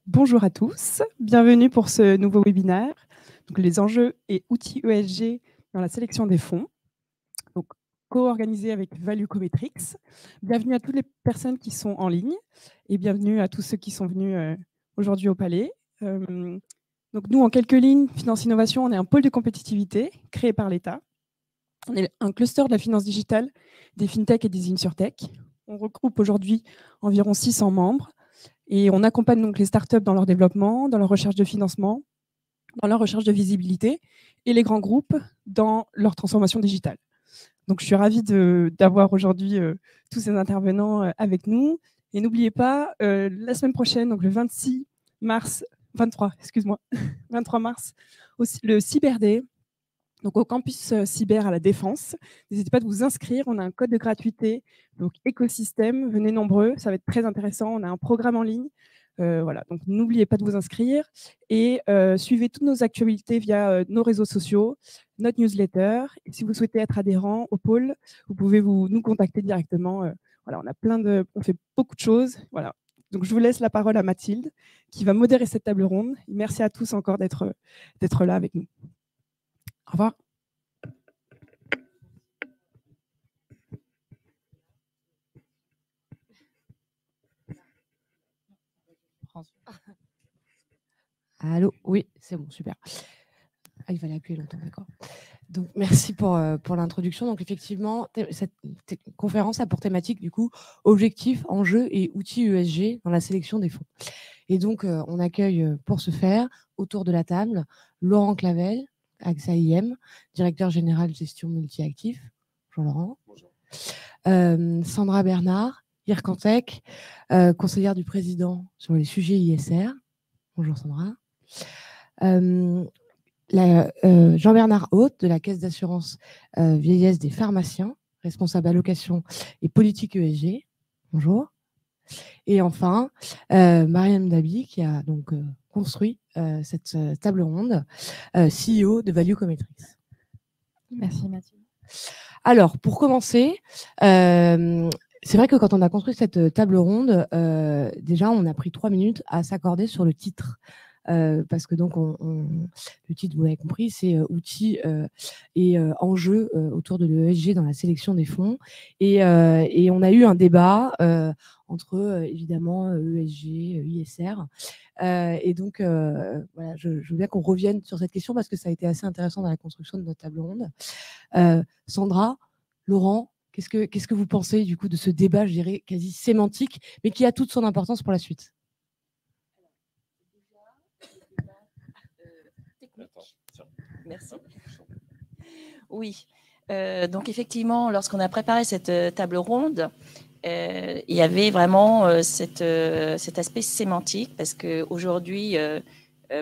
Bonjour à tous, bienvenue pour ce nouveau webinaire, donc les enjeux et outils ESG dans la sélection des fonds, donc co-organisé avec Valuecometrics. Bienvenue à toutes les personnes qui sont en ligne et bienvenue à tous ceux qui sont venus aujourd'hui au Palais. Donc nous, en quelques lignes, Finance Innovation, on est un pôle de compétitivité créé par l'État. On est un cluster de la finance digitale, des fintech et des insurtech. On regroupe aujourd'hui environ 600 membres. Et on accompagne donc les startups dans leur développement, dans leur recherche de financement, dans leur recherche de visibilité, et les grands groupes dans leur transformation digitale. Donc, je suis ravie d'avoir aujourd'hui tous ces intervenants avec nous. Et n'oubliez pas, la semaine prochaine, donc le 26 mars, 23, excuse-moi, 23 mars, le Cyber Day, donc au campus cyber à la Défense. N'hésitez pas de vous inscrire, on a un code de gratuité, donc écosystème, venez nombreux, ça va être très intéressant, on a un programme en ligne. Voilà, donc n'oubliez pas de vous inscrire et suivez toutes nos actualités via nos réseaux sociaux, notre newsletter. Et si vous souhaitez être adhérent au pôle, vous pouvez nous contacter directement. Voilà, on fait beaucoup de choses. Voilà. Donc je vous laisse la parole à Mathilde qui va modérer cette table ronde. Merci à tous encore d'être là avec nous. Au revoir. Allô, oui, c'est bon, super. Ah, il fallait appuyer longtemps, d'accord. Donc, merci pour l'introduction. Donc, effectivement, cette conférence a pour thématique, du coup, objectifs, enjeux et outils ESG dans la sélection des fonds. Et donc, on accueille pour ce faire, autour de la table, Laurent Clavel, AXA IM, directeur général gestion multi-actifs. Bonjour Laurent. Bonjour. Sandra Bernard, IRCantec, conseillère du président sur les sujets ISR. Bonjour Sandra. Jean-Bernard Haute de la Caisse d'assurance vieillesse des pharmaciens, responsable allocation et politique ESG. Bonjour. Et enfin, Mariam Dabi qui a donc construit cette table ronde, CEO de Valuecometrics. Merci Mathieu. Alors, pour commencer, c'est vrai que quand on a construit cette table ronde, déjà, on a pris 3 minutes à s'accorder sur le titre. Parce que donc le titre, vous l'avez compris, c'est outils et enjeux autour de l'ESG dans la sélection des fonds. Et on a eu un débat entre évidemment ESG, ISR. Et donc, voilà, je veux bien qu'on revienne sur cette question parce que ça a été assez intéressant dans la construction de notre table ronde. Sandra, Laurent, qu'est-ce que vous pensez du coup de ce débat, je dirais, quasi sémantique, mais qui a toute son importance pour la suite? Merci. Oui, donc effectivement, lorsqu'on a préparé cette table ronde, il y avait vraiment cet aspect sémantique parce qu'aujourd'hui,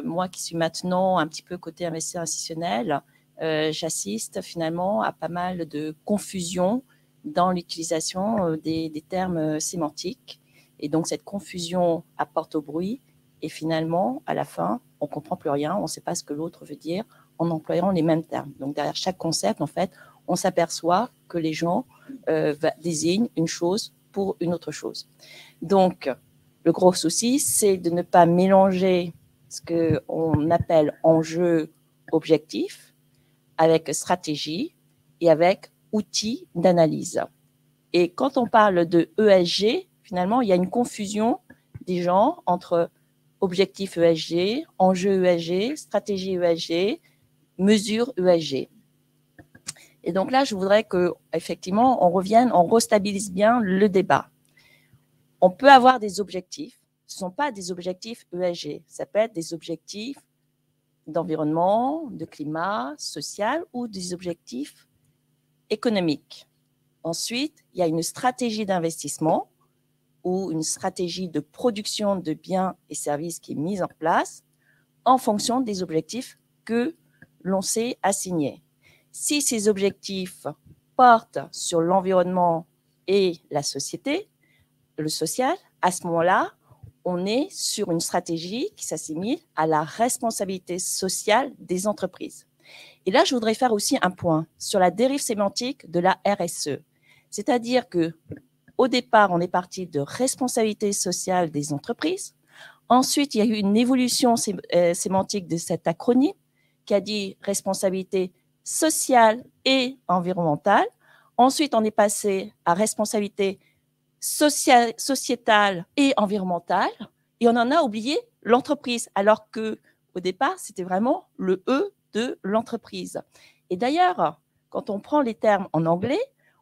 moi qui suis maintenant un petit peu côté investisseur institutionnel, j'assiste finalement à pas mal de confusion dans l'utilisation des termes sémantiques. Et donc, cette confusion apporte au bruit et finalement, à la fin, on ne comprend plus rien, on ne sait pas ce que l'autre veut dire en employant les mêmes termes. Donc, derrière chaque concept, en fait, on s'aperçoit que les gens désignent une chose pour une autre chose. Donc, le gros souci, c'est de ne pas mélanger ce qu'on appelle enjeu objectif avec stratégie et avec outils d'analyse. Et quand on parle de ESG, finalement, il y a une confusion des gens entre objectif ESG, enjeu ESG, stratégie ESG, mesure ESG. Et donc là, je voudrais qu'effectivement, on restabilise bien le débat. On peut avoir des objectifs. Ce ne sont pas des objectifs ESG. Ça peut être des objectifs d'environnement, de climat, social ou des objectifs économiques. Ensuite, il y a une stratégie d'investissement ou une stratégie de production de biens et services qui est mise en place en fonction des objectifs que l'on s'est assignés. Si ces objectifs portent sur l'environnement et la société, le social, à ce moment-là, on est sur une stratégie qui s'assimile à la responsabilité sociale des entreprises. Et là, je voudrais faire aussi un point sur la dérive sémantique de la RSE. C'est-à-dire qu'au départ, on est parti de responsabilité sociale des entreprises. Ensuite, il y a eu une évolution sémantique de cet acronyme qui a dit responsabilité sociale et environnementale. Ensuite, on est passé à responsabilité sociétale et environnementale. Et on en a oublié l'entreprise, alors qu'au départ, c'était vraiment le E de l'entreprise. Et d'ailleurs, quand on prend les termes en anglais,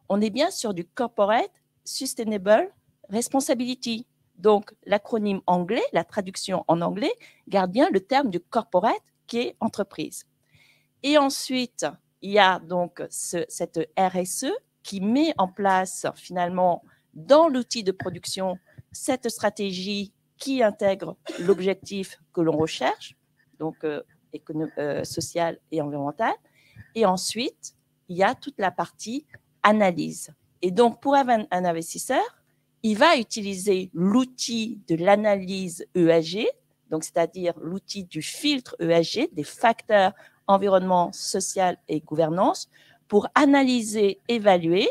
on est bien sur du Corporate Sustainable Responsibility. Donc, l'acronyme anglais, la traduction en anglais, garde bien le terme du corporate qui est entreprise. Et ensuite, il y a donc cette RSE qui met en place finalement dans l'outil de production cette stratégie qui intègre l'objectif que l'on recherche, donc social et environnemental. Et ensuite, il y a toute la partie analyse. Et donc, pour un investisseur, il va utiliser l'outil de l'analyse ESG, donc c'est-à-dire l'outil du filtre ESG, des facteurs environnement, social et gouvernance, pour analyser, évaluer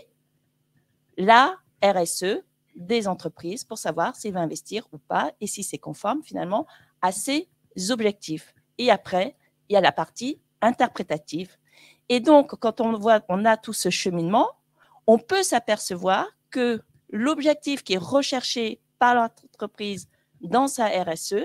la RSE des entreprises pour savoir s'il va investir ou pas et si c'est conforme finalement à ses objectifs. Et après, il y a la partie interprétative. Et donc, quand on a tout ce cheminement, on peut s'apercevoir que l'objectif qui est recherché par l'entreprise dans sa RSE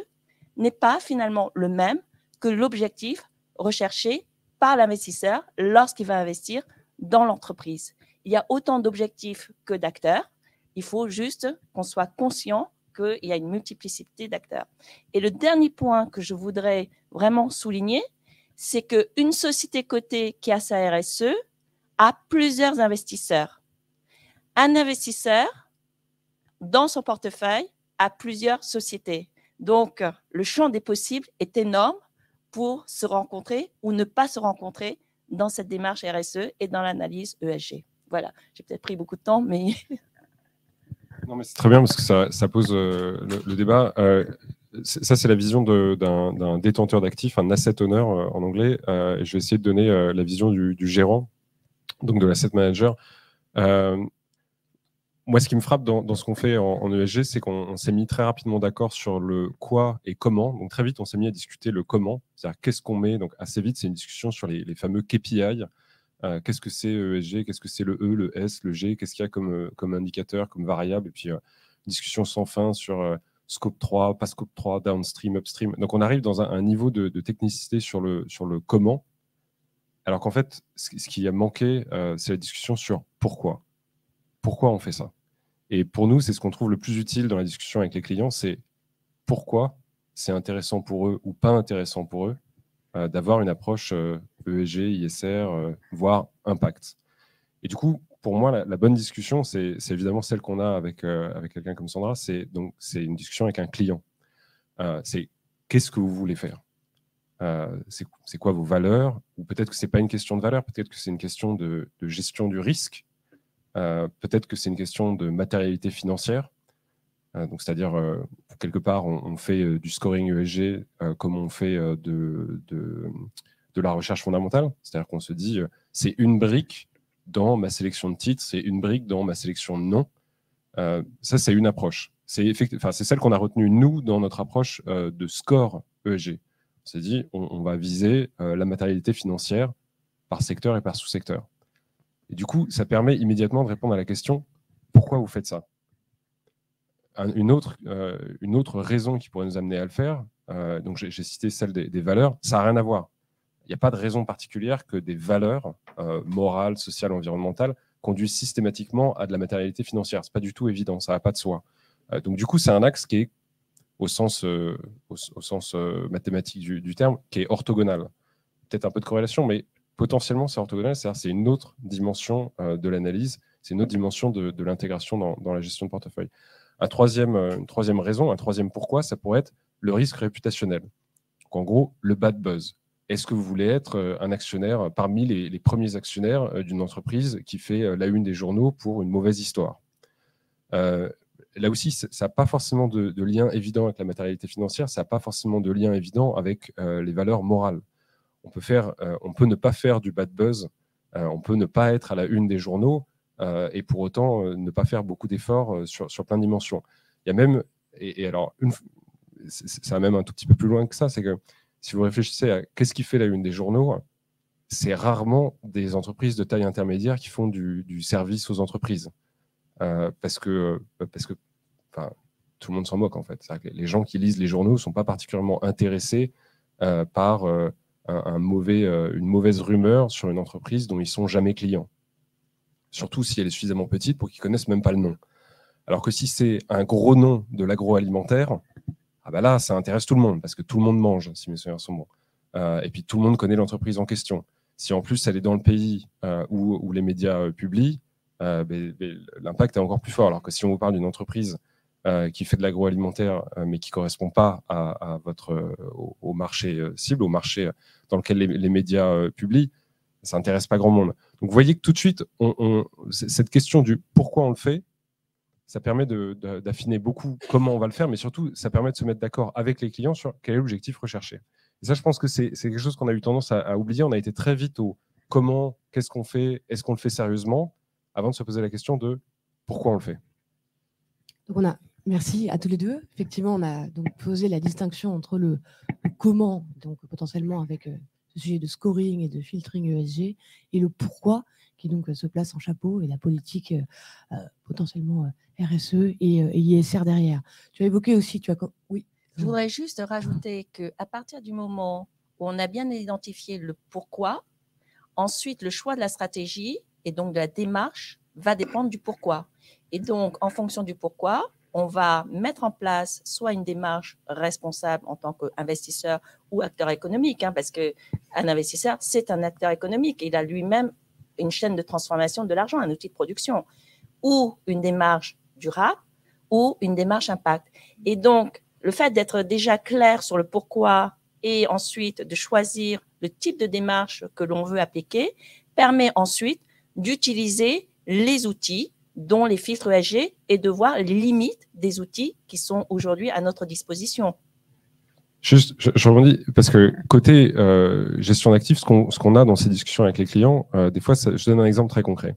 n'est pas finalement le même que l'objectif recherché par l'investisseur lorsqu'il va investir dans l'entreprise. Il y a autant d'objectifs que d'acteurs. Il faut juste qu'on soit conscient qu'il y a une multiplicité d'acteurs. Et le dernier point que je voudrais vraiment souligner, c'est qu'une société cotée qui a sa RSE a plusieurs investisseurs. Un investisseur, dans son portefeuille, a plusieurs sociétés. Donc, le champ des possibles est énorme pour se rencontrer ou ne pas se rencontrer dans cette démarche RSE et dans l'analyse ESG. Voilà, j'ai peut-être pris beaucoup de temps, mais... Non, mais c'est très bien parce que ça pose le débat. Ça, c'est la vision d'un détenteur d'actifs, un asset owner en anglais. Et je vais essayer de donner la vision du gérant, donc de l'asset manager. Moi, ce qui me frappe dans ce qu'on fait en ESG, c'est qu'on s'est mis très rapidement d'accord sur le quoi et comment. Donc, très vite, on s'est mis à discuter le comment, c'est-à-dire qu'est-ce qu'on met. Donc, assez vite, c'est une discussion sur les fameux KPI. Qu'est-ce que c'est ESG, qu'est-ce que c'est le E, le S, le G, qu'est-ce qu'il y a comme indicateur, comme variable, et puis discussion sans fin sur scope 3, pas scope 3, downstream, upstream. Donc on arrive dans un niveau de technicité sur le comment, alors qu'en fait, ce qui a manqué, c'est la discussion sur pourquoi. Pourquoi on fait ça? Et pour nous, c'est ce qu'on trouve le plus utile dans la discussion avec les clients, c'est pourquoi c'est intéressant pour eux ou pas intéressant pour eux d'avoir une approche ESG, ISR, voire impact. Et du coup, pour moi, la bonne discussion, c'est évidemment celle qu'on a avec quelqu'un comme Sandra, c'est une discussion avec un client. C'est qu'est-ce que vous voulez faire? C'est quoi vos valeurs? Ou peut-être que ce n'est pas une question de valeur, peut-être que c'est une question de gestion du risque, peut-être que c'est une question de matérialité financière. Donc, c'est-à-dire, quelque part, on fait du scoring ESG comme on fait de la recherche fondamentale. C'est-à-dire qu'on se dit, c'est une brique dans ma sélection de titres, c'est une brique dans ma sélection de noms. Ça, c'est une approche. C'est celle qu'on a retenue, nous, dans notre approche de score ESG. On s'est dit, on va viser la matérialité financière par secteur et par sous-secteur. Et du coup, ça permet immédiatement de répondre à la question, pourquoi vous faites ça? Une autre raison qui pourrait nous amener à le faire, donc j'ai cité celle des valeurs, ça n'a rien à voir. Il n'y a pas de raison particulière que des valeurs morales, sociales, environnementales conduisent systématiquement à de la matérialité financière. Ce n'est pas du tout évident, ça ne va pas de soi. Donc du coup, c'est un axe qui est, au sens mathématique du terme, qui est orthogonal. Peut-être un peu de corrélation, mais potentiellement c'est orthogonal, c'est-à-dire c'est une autre dimension de l'analyse, c'est une autre dimension de l'intégration dans la gestion de portefeuille. Une troisième raison, un troisième pourquoi, ça pourrait être le risque réputationnel. Donc, en gros, le bad buzz. Est-ce que vous voulez être un actionnaire parmi les premiers actionnaires d'une entreprise qui fait la une des journaux pour une mauvaise histoire? Là aussi, ça n'a pas forcément de lien évident avec la matérialité financière, ça n'a pas forcément de lien évident avec les valeurs morales. On peut ne pas faire du bad buzz, on peut ne pas être à la une des journaux, et pour autant ne pas faire beaucoup d'efforts sur plein de dimensions. Il y a même, alors ça va même un tout petit peu plus loin que ça. C'est que si vous réfléchissez à qu'est-ce qui fait la une des journaux, c'est rarement des entreprises de taille intermédiaire qui font du service aux entreprises. Parce que tout le monde s'en moque, en fait. Que les gens qui lisent les journaux ne sont pas particulièrement intéressés par une mauvaise rumeur sur une entreprise dont ils ne sont jamais clients. Surtout si elle est suffisamment petite pour qu'ils ne connaissent même pas le nom. Alors que si c'est un gros nom de l'agroalimentaire, là, ça intéresse tout le monde, parce que tout le monde mange, si mes souvenirs sont bons. Et puis tout le monde connaît l'entreprise en question. Si en plus elle est dans le pays où les médias publient, l'impact est encore plus fort. Alors que si on vous parle d'une entreprise qui fait de l'agroalimentaire, mais qui ne correspond pas au marché cible, au marché dans lequel les médias publient, ça n'intéresse pas grand monde. Donc vous voyez que tout de suite, cette question du pourquoi on le fait, ça permet d'affiner beaucoup comment on va le faire, mais surtout, ça permet de se mettre d'accord avec les clients sur quel est l'objectif recherché. Et ça, je pense que c'est quelque chose qu'on a eu tendance à oublier. On a été très vite au comment, qu'est-ce qu'on fait, est-ce qu'on le fait sérieusement, avant de se poser la question de pourquoi on le fait. Donc merci à tous les deux. Effectivement, on a donc posé la distinction entre le comment, donc potentiellement avec ce sujet de scoring et de filtering ESG, et le pourquoi, qui donc se place en chapeau, et la politique potentiellement RSE et ISR derrière. Tu as évoqué aussi, oui. Je voudrais juste rajouter qu'à partir du moment où on a bien identifié le pourquoi, ensuite le choix de la stratégie et donc de la démarche va dépendre du pourquoi. Et donc, en fonction du pourquoi, on va mettre en place soit une démarche responsable en tant qu'investisseur ou acteur économique, parce qu'un investisseur, c'est un acteur économique. Il a lui-même une chaîne de transformation de l'argent, un outil de production, ou une démarche durable, ou une démarche impact. Et donc, le fait d'être déjà clair sur le pourquoi et ensuite de choisir le type de démarche que l'on veut appliquer permet ensuite d'utiliser les outils dont les filtres ESG et de voir les limites des outils qui sont aujourd'hui à notre disposition. Juste, je rebondis, parce que côté gestion d'actifs, ce qu'on a dans ces discussions avec les clients, des fois, je donne un exemple très concret.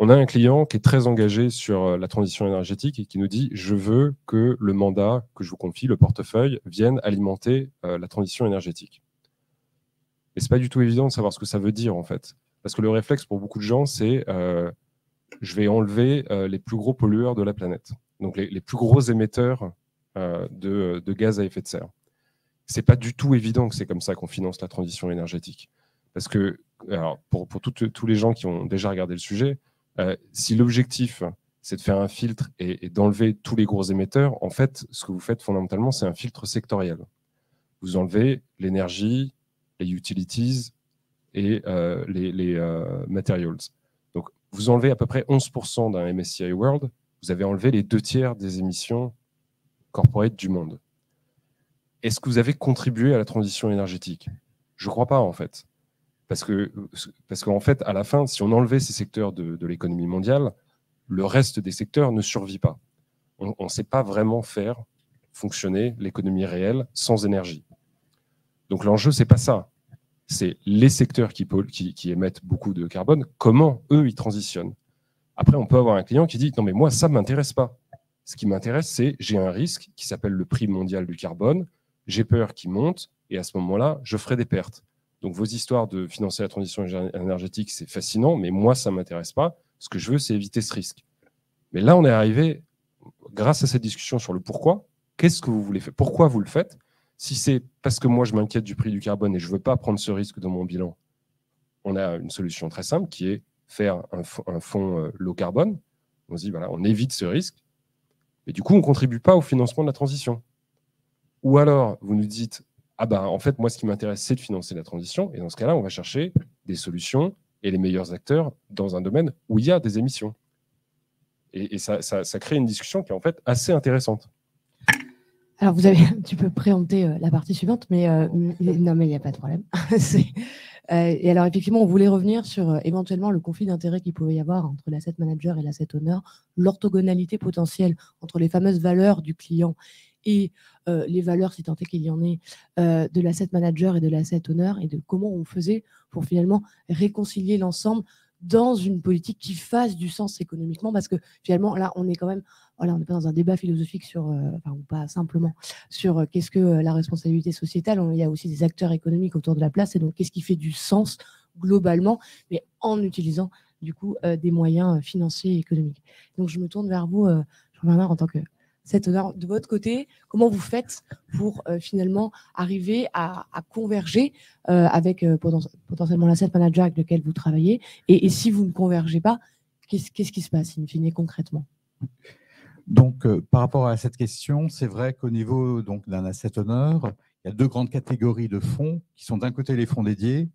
On a un client qui est très engagé sur la transition énergétique et qui nous dit « Je veux que le mandat que je vous confie, le portefeuille, vienne alimenter la transition énergétique. » Mais ce n'est pas du tout évident de savoir ce que ça veut dire, en fait. Parce que le réflexe pour beaucoup de gens, c'est je vais enlever les plus gros pollueurs de la planète. Donc les plus gros émetteurs de gaz à effet de serre. Ce n'est pas du tout évident que c'est comme ça qu'on finance la transition énergétique. Parce que, alors, pour tous les gens qui ont déjà regardé le sujet, si l'objectif, c'est de faire un filtre et d'enlever tous les gros émetteurs, en fait, ce que vous faites fondamentalement, c'est un filtre sectoriel. Vous enlevez l'énergie, les utilities et les materials. Donc, vous enlevez à peu près 11% d'un MSCI World, vous avez enlevé les 2/3 des émissions corporate du monde. Est-ce que vous avez contribué à la transition énergétique? Je ne crois pas, en fait. Parce qu'en fait, à la fin, si on enlevait ces secteurs de l'économie mondiale, le reste des secteurs ne survit pas. On ne sait pas vraiment faire fonctionner l'économie réelle sans énergie. Donc l'enjeu, ce n'est pas ça. C'est les secteurs qui émettent beaucoup de carbone, comment eux, ils transitionnent. Après, on peut avoir un client qui dit « Non, mais moi, ça ne m'intéresse pas. Ce qui m'intéresse, c'est j'ai un risque qui s'appelle le prix mondial du carbone, j'ai peur qu'il monte, et à ce moment-là, je ferai des pertes. Donc, vos histoires de financer la transition énergétique, c'est fascinant, mais moi, ça ne m'intéresse pas. Ce que je veux, c'est éviter ce risque. » Mais là, on est arrivé, grâce à cette discussion sur le pourquoi, qu'est-ce que vous voulez faire? Pourquoi vous le faites? Si c'est parce que moi, je m'inquiète du prix du carbone et je ne veux pas prendre ce risque dans mon bilan, on a une solution très simple qui est faire un fonds low carbone. On se dit, voilà, on évite ce risque. Et du coup, on ne contribue pas au financement de la transition. Ou alors, vous nous dites, ah ben, en fait, moi, ce qui m'intéresse, c'est de financer la transition. Et dans ce cas-là, on va chercher des solutions et les meilleurs acteurs dans un domaine où il y a des émissions. Et ça crée une discussion qui est en fait assez intéressante. Alors, tu peux préempter la partie suivante, mais non, mais il n'y a pas de problème. Et alors, effectivement, on voulait revenir sur éventuellement le conflit d'intérêts qu'il pouvait y avoir entre l'asset manager et l'asset owner, l'orthogonalité potentielle entre les fameuses valeurs du client et les valeurs, si tant est qu'il y en ait, de l'asset manager et de l'asset owner, et de comment on faisait pour finalement réconcilier l'ensemble dans une politique qui fasse du sens économiquement, parce que finalement, là, on est quand même, voilà, on n'est pas dans un débat philosophique sur, enfin, ou pas simplement, sur qu'est-ce que la responsabilité sociétale. Il y a aussi des acteurs économiques autour de la place, et donc qu'est-ce qui fait du sens globalement, mais en utilisant du coup des moyens financiers et économiques. Donc je me tourne vers vous, Jean-Bernard, en tant que cet honneur de votre côté. Comment vous faites pour finalement arriver à converger avec potentiellement l'asset manager avec lequel vous travaillez, et si vous ne convergez pas, qu'est-ce qui se passe in fine concrètement? Donc, par rapport à cette question, c'est vrai qu'au niveau d'un asset owner, il y a deux grandes catégories de fonds qui sont d'un côté les fonds dédiés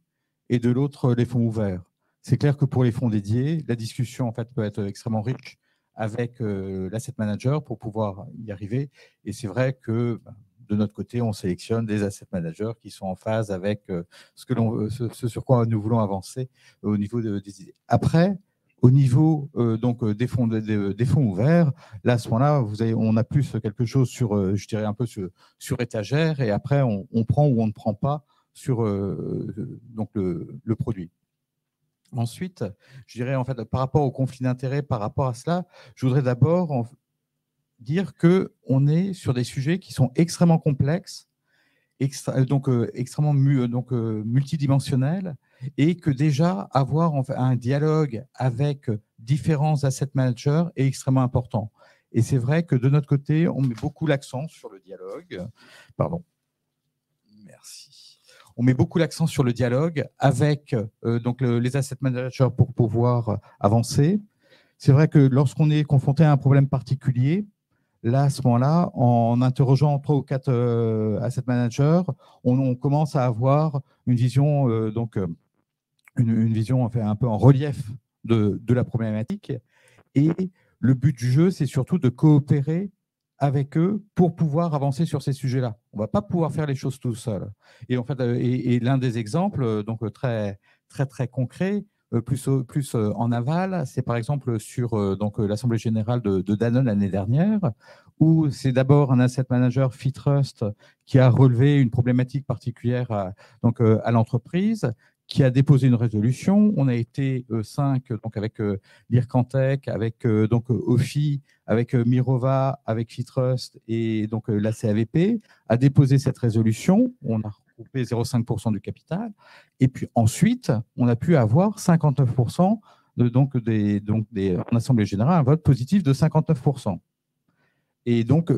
et de l'autre les fonds ouverts. C'est clair que pour les fonds dédiés, la discussion en fait peut être extrêmement riche avec l'asset manager pour pouvoir y arriver. Et c'est vrai que de notre côté, on sélectionne des asset managers qui sont en phase avec ce sur quoi nous voulons avancer au niveau des idées. Après, au niveau des fonds ouverts, là, à ce moment-là, on a plus quelque chose sur, je dirais un peu sur étagère, et après, on prend ou on ne prend pas sur le produit. Ensuite, je dirais en fait, par rapport au conflit d'intérêts, par rapport à cela, je voudrais d'abord dire qu'on est sur des sujets qui sont extrêmement complexes, extrêmement multidimensionnels, et que déjà avoir un dialogue avec différents asset managers est extrêmement important. Et c'est vrai que de notre côté, on met beaucoup l'accent sur le dialogue. Pardon. Merci. On met beaucoup l'accent sur le dialogue avec les asset managers pour pouvoir avancer. C'est vrai que lorsqu'on est confronté à un problème particulier, là, à ce moment-là, en interrogeant 3 ou 4 asset managers, on commence à avoir une vision, une vision enfin, un peu en relief de la problématique. Et le but du jeu, c'est surtout de coopérer avec eux pour pouvoir avancer sur ces sujets-là. On ne va pas pouvoir faire les choses tout seul. Et en fait, l'un des exemples, très concret, plus en aval, c'est par exemple sur l'Assemblée générale de Danone l'année dernière, où c'est d'abord un asset manager, Fitrust, qui a relevé une problématique particulière à l'entreprise, qui a déposé une résolution. On a été 5, avec l'IRCantec, avec OFI, avec Mirova, avec Fitrust et la CAVP, a déposé cette résolution. On a regroupé 0,5% du capital. Et puis ensuite, on a pu avoir 59% en Assemblée générale, un vote positif de 59%. Et donc,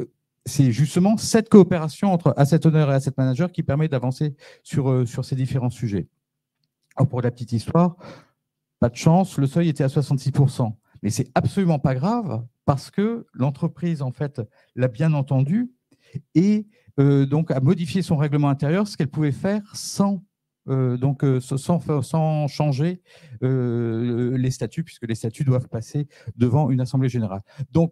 c'est justement cette coopération entre asset owner et asset manager qui permet d'avancer sur ces différents sujets. Alors pour la petite histoire, pas de chance, le seuil était à 66%. Mais c'est absolument pas grave parce que l'entreprise, en fait, l'a bien entendu et a modifié son règlement intérieur, ce qu'elle pouvait faire sans changer les statuts, puisque les statuts doivent passer devant une assemblée générale. Donc,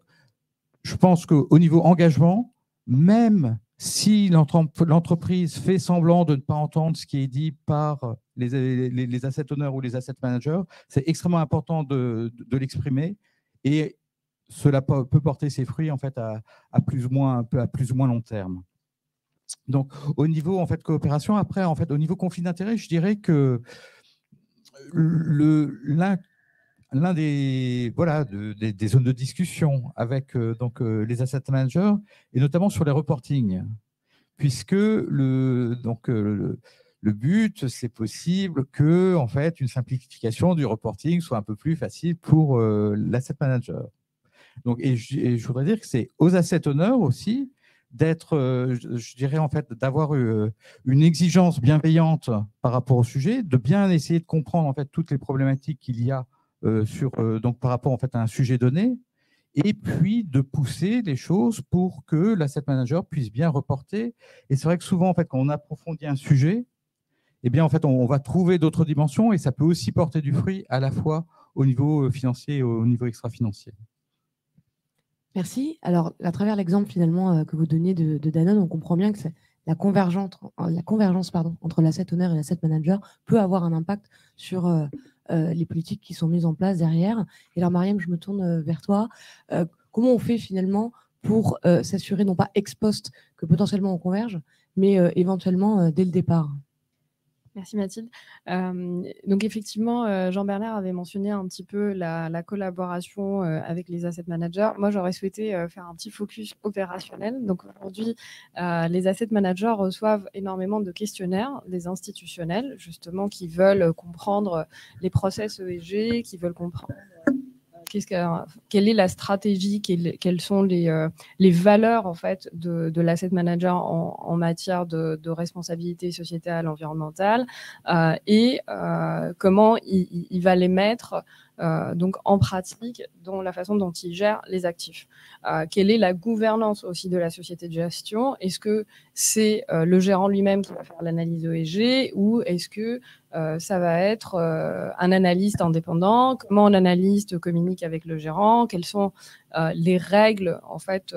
je pense qu'au niveau engagement, même si l'entreprise fait semblant de ne pas entendre ce qui est dit par les asset owners ou les asset managers, c'est extrêmement important de l'exprimer, et cela peut porter ses fruits en fait à plus ou moins long terme. Donc au niveau en fait coopération, après en fait au niveau conflit d'intérêts, je dirais que l'un des zones de discussion avec les asset managers, et notamment sur les reportings, puisque le but, c'est possible que en fait, une simplification du reporting soit un peu plus facile pour l'asset manager. Donc, et je voudrais dire que c'est aux asset owners aussi d'être, je dirais en fait, d'avoir une exigence bienveillante par rapport au sujet, de bien essayer de comprendre en fait toutes les problématiques qu'il y a par rapport en fait à un sujet donné, et puis de pousser les choses pour que l'asset manager puisse bien reporter. Et c'est vrai que souvent en fait quand on approfondit un sujet, eh bien en fait on va trouver d'autres dimensions, et ça peut aussi porter du fruit à la fois au niveau financier et au niveau extra-financier. Merci. Alors, à travers l'exemple finalement que vous donniez de Danone, on comprend bien que la convergence entre l'asset owner et l'asset manager peut avoir un impact sur les politiques qui sont mises en place derrière. Et alors, Mariam, je me tourne vers toi. Comment on fait finalement pour s'assurer, non pas ex post, que potentiellement on converge, mais éventuellement dès le départ? Merci Mathilde. Donc effectivement, Jean-Bernard avait mentionné un petit peu la collaboration avec les asset managers. Moi, j'aurais souhaité faire un petit focus opérationnel. Donc aujourd'hui, les asset managers reçoivent énormément de questionnaires des institutionnels, justement, qui veulent comprendre les process ESG, qui veulent comprendre quelle est la stratégie, quelles sont les valeurs en fait de l'asset manager en matière de responsabilité sociétale, environnementale, et comment il va les mettre donc en pratique dans la façon dont il gère les actifs. Quelle est la gouvernance aussi de la société de gestion? Est-ce que c'est le gérant lui-même qui va faire l'analyse ESG ou est-ce que ça va être un analyste indépendant? Comment un analyste communique avec le gérant? Quelles sont les règles en fait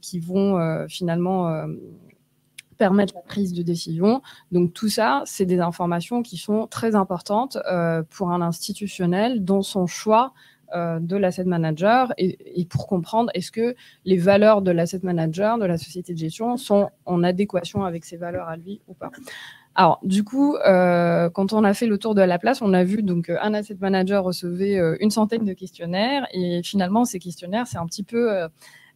qui vont finalement permettre la prise de décision? Donc tout ça, c'est des informations qui sont très importantes pour un institutionnel dans son choix de l'asset manager et pour comprendre est-ce que les valeurs de l'asset manager, de la société de gestion sont en adéquation avec ses valeurs à lui ou pas. Alors, du coup, quand on a fait le tour de la place, on a vu donc un asset manager recevait une centaine de questionnaires et finalement, ces questionnaires, c'est un petit peu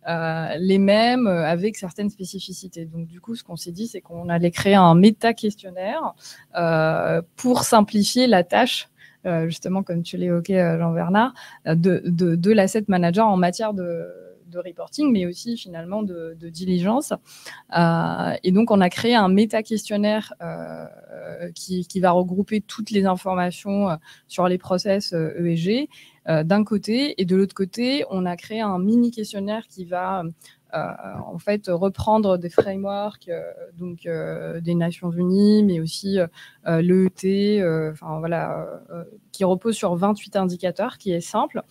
les mêmes avec certaines spécificités. Donc, du coup, ce qu'on s'est dit, c'est qu'on allait créer un méta-questionnaire pour simplifier la tâche, justement, comme tu l'évoquais, Jean-Bernard, de l'asset manager en matière de reporting, mais aussi finalement de diligence. Et donc, on a créé un méta-questionnaire qui va regrouper toutes les informations sur les process ESG d'un côté, et de l'autre côté, on a créé un mini-questionnaire qui va en fait reprendre des frameworks donc des Nations Unies, mais aussi l'EET, enfin voilà, qui repose sur 28 indicateurs, qui est simple,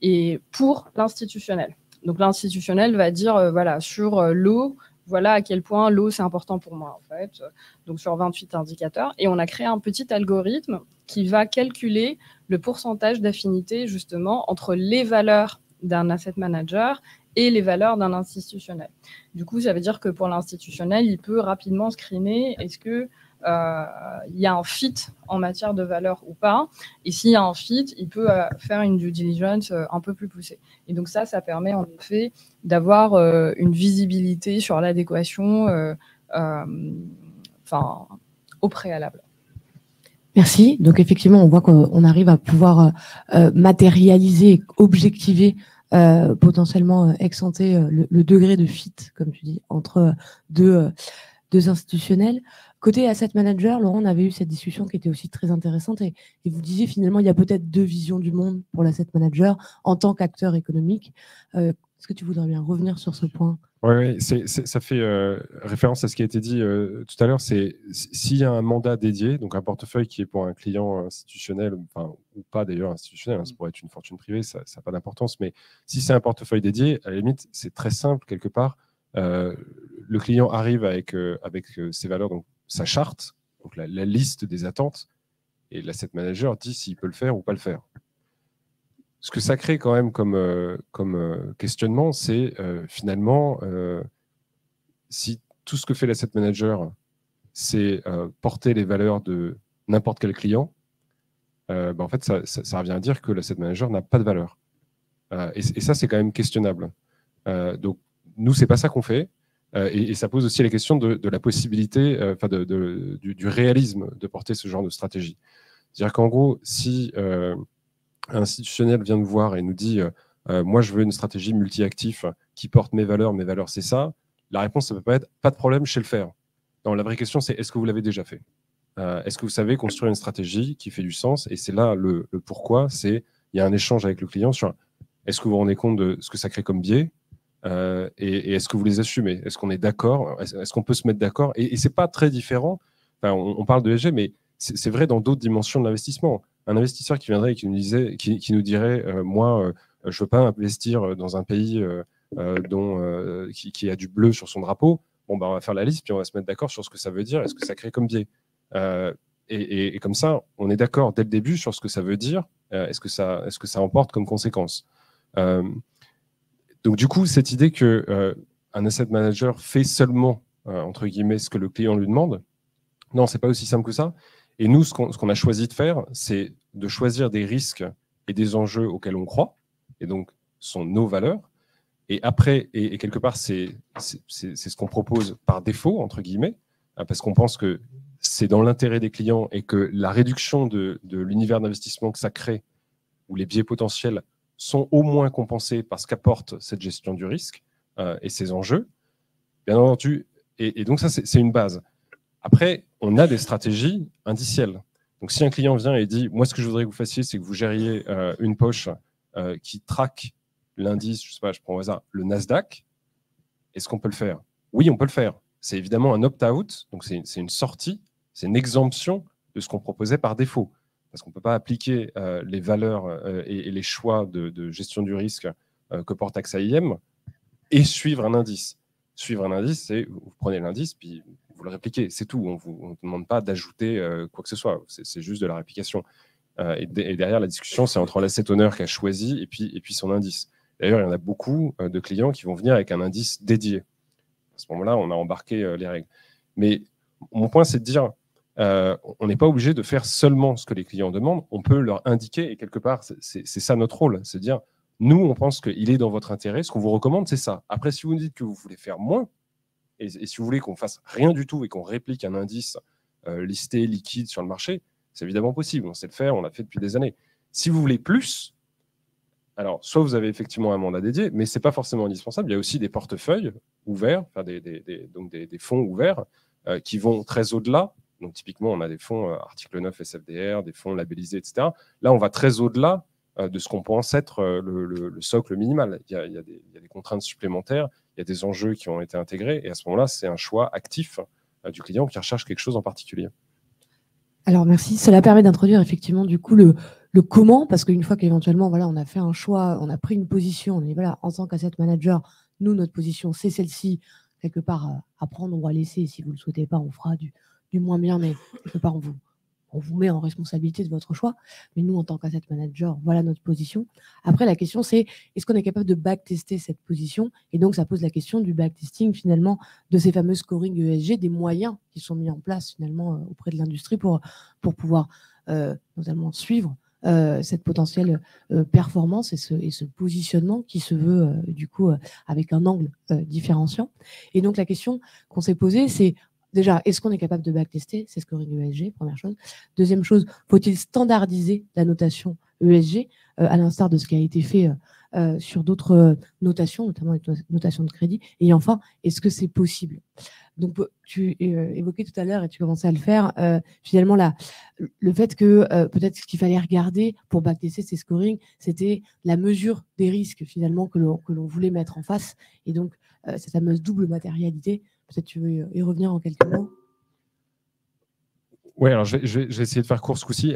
et pour l'institutionnel. Donc l'institutionnel va dire voilà, sur l'eau, voilà à quel point l'eau c'est important pour moi en fait. Donc sur 28 indicateurs, et on a créé un petit algorithme qui va calculer le pourcentage d'affinité justement entre les valeurs d'un asset manager et les valeurs d'un institutionnel. Du coup, ça veut dire que pour l'institutionnel, il peut rapidement screener est-ce que il y a un fit en matière de valeur ou pas. Et s'il y a un fit, il peut faire une due diligence un peu plus poussée. Et donc ça permet en effet d'avoir une visibilité sur l'adéquation au préalable. Merci. Donc effectivement, on voit qu'on arrive à pouvoir matérialiser, objectiver potentiellement ex-ante le degré de fit, comme tu dis, entre deux institutionnels. Côté asset manager, Laurent, on avait eu cette discussion qui était aussi très intéressante et vous disiez finalement il y a peut-être deux visions du monde pour l'asset manager en tant qu'acteur économique. Est-ce que tu voudrais bien revenir sur ce point? Oui, ça fait référence à ce qui a été dit tout à l'heure. C'est s'il y a un mandat dédié, donc un portefeuille qui est pour un client institutionnel, enfin, ou pas d'ailleurs institutionnel, hein, ça pourrait être une fortune privée, ça n'a pas d'importance, mais si c'est un portefeuille dédié, à la limite, c'est très simple quelque part. Le client arrive avec ses valeurs, donc sa charte, donc la liste des attentes, et l'asset manager dit s'il peut le faire ou pas le faire. Ce que ça crée quand même comme questionnement, c'est finalement, si tout ce que fait l'asset manager, c'est porter les valeurs de n'importe quel client, en fait, ça revient à dire que l'asset manager n'a pas de valeur. Et ça, c'est quand même questionnable. Donc, nous, c'est pas ça qu'on fait. Et ça pose aussi la question de la possibilité, du réalisme de porter ce genre de stratégie. C'est-à-dire qu'en gros, si un institutionnel vient nous voir et nous dit moi, je veux une stratégie multi-actif qui porte mes valeurs c'est ça, la réponse, ça peut pas être pas de problème, je sais le faire. Non, la vraie question, c'est est-ce que vous l'avez déjà fait? Est-ce que vous savez construire une stratégie qui fait du sens? Et c'est là le pourquoi, c'est il y a un échange avec le client sur est-ce que vous vous rendez compte de ce que ça crée comme biais? Et est-ce que vous les assumez? Est-ce qu'on est d'accord? Est-ce qu'on peut se mettre d'accord? Et c'est pas très différent. Enfin, on parle de ESG, mais c'est vrai dans d'autres dimensions de l'investissement. Un investisseur qui viendrait et qui nous dirait moi, je veux pas investir dans un pays qui a du bleu sur son drapeau. Bon, on va faire la liste puis on va se mettre d'accord sur ce que ça veut dire et ce que ça crée comme biais. Et comme ça, on est d'accord dès le début sur ce que ça veut dire. Est-ce que ça emporte comme conséquence? Donc, du coup, cette idée qu'un asset manager fait seulement, entre guillemets, ce que le client lui demande, Non, ce n'est pas aussi simple que ça. Et nous, ce qu'on a choisi de faire, c'est de choisir des risques et des enjeux auxquels on croit, et donc sont nos valeurs. Et après, et quelque part, c'est ce qu'on propose par défaut, entre guillemets, parce qu'on pense que c'est dans l'intérêt des clients et que la réduction de l'univers d'investissement que ça crée, où les biais potentiels sont au moins compensés par ce qu'apporte cette gestion du risque et ses enjeux. Bien entendu, et donc ça, c'est une base. Après, on a des stratégies indicielles. Donc, si un client vient et dit « Moi, ce que je voudrais que vous fassiez, c'est que vous gériez une poche qui traque l'indice, je ne sais pas, je prends au hasard, le Nasdaq », est-ce qu'on peut le faire? Oui, on peut le faire. C'est évidemment un opt-out, donc c'est une sortie, c'est une exemption de ce qu'on proposait par défaut. Parce qu'on ne peut pas appliquer les valeurs et les choix de gestion du risque que porte AXA IM et suivre un indice. Suivre un indice, c'est vous prenez l'indice, puis vous le répliquez, c'est tout. On ne vous demande pas d'ajouter quoi que ce soit, c'est juste de la réplication. Et derrière, la discussion, c'est entre l'asset owner qui a choisi et puis son indice. D'ailleurs, il y en a beaucoup de clients qui vont venir avec un indice dédié. À ce moment-là, on a embarqué les règles. Mais mon point, c'est de dire, on n'est pas obligé de faire seulement ce que les clients demandent, on peut leur indiquer, et quelque part, c'est ça notre rôle, c'est de dire, nous, on pense qu'il est dans votre intérêt, ce qu'on vous recommande, c'est ça. Après, si vous nous dites que vous voulez faire moins, et si vous voulez qu'on fasse rien du tout et qu'on réplique un indice listé, liquide sur le marché, c'est évidemment possible, on sait le faire, on l'a fait depuis des années. Si vous voulez plus, alors soit vous avez effectivement un mandat dédié, mais ce n'est pas forcément indispensable, il y a aussi des portefeuilles ouverts, enfin donc des fonds ouverts qui vont très au-delà. Donc typiquement, on a des fonds article 9 SFDR, des fonds labellisés, etc. Là, on va très au-delà de ce qu'on pense être le socle minimal. Il y a des contraintes supplémentaires, il y a des enjeux qui ont été intégrés, et à ce moment-là, c'est un choix actif du client qui recherche quelque chose en particulier. Alors merci, cela permet d'introduire effectivement du coup le comment, parce qu'une fois qu'éventuellement voilà, on a fait un choix, on a pris une position, on est voilà, en tant qu'asset manager, nous notre position c'est celle-ci, quelque part à prendre ou à laisser, si vous ne le souhaitez pas, on fera du moins bien, mais quelque part on vous met en responsabilité de votre choix. Mais nous, en tant qu'asset manager, voilà notre position. Après, la question, c'est est-ce qu'on est capable de backtester cette position? Et donc, ça pose la question du backtesting, finalement, de ces fameux scoring ESG, des moyens qui sont mis en place, finalement, auprès de l'industrie pour pouvoir notamment suivre cette potentielle performance et ce positionnement qui se veut, du coup, avec un angle différenciant. Et donc, la question qu'on s'est posée, c'est déjà, est-ce qu'on est capable de backtester ces scoring ESG, première chose. Deuxième chose, faut-il standardiser la notation ESG, à l'instar de ce qui a été fait sur d'autres notations, notamment les notations de crédit. Et enfin, est-ce que c'est possible? Donc, tu évoquais tout à l'heure, et tu commençais à le faire, finalement, le fait que peut-être ce qu'il fallait regarder pour backtester ces scorings, c'était la mesure des risques, finalement, que l'on voulait mettre en face. Et donc, cette fameuse double matérialité. Peut-être tu veux y revenir en quelques mots. Oui, alors je vais essayer de faire court ce coup-ci.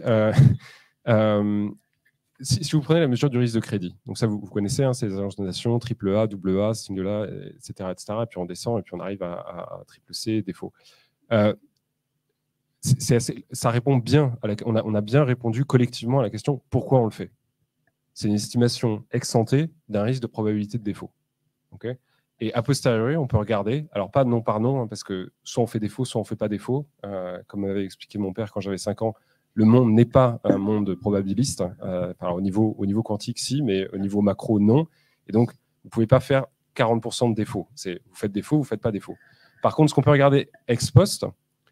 Si vous prenez la mesure du risque de crédit, donc ça vous connaissez, hein, c'est les agences de notation, AAA, AA, single A, etc., et puis on descend et puis on arrive à triple C, défaut. Ça répond bien, on a bien répondu collectivement à la question pourquoi on le fait. C'est une estimation ex ante d'un risque de probabilité de défaut. Okay, et a posteriori, on peut regarder, alors pas nom par nom, hein, parce que soit on fait défaut, soit on ne fait pas défaut. Comme m'avait expliqué mon père quand j'avais 5 ans, le monde n'est pas un monde probabiliste. Au niveau quantique, si, mais au niveau macro, non. Et donc, vous ne pouvez pas faire 40% de défaut. Vous faites défaut, vous ne faites pas défaut. Par contre, ce qu'on peut regarder ex post,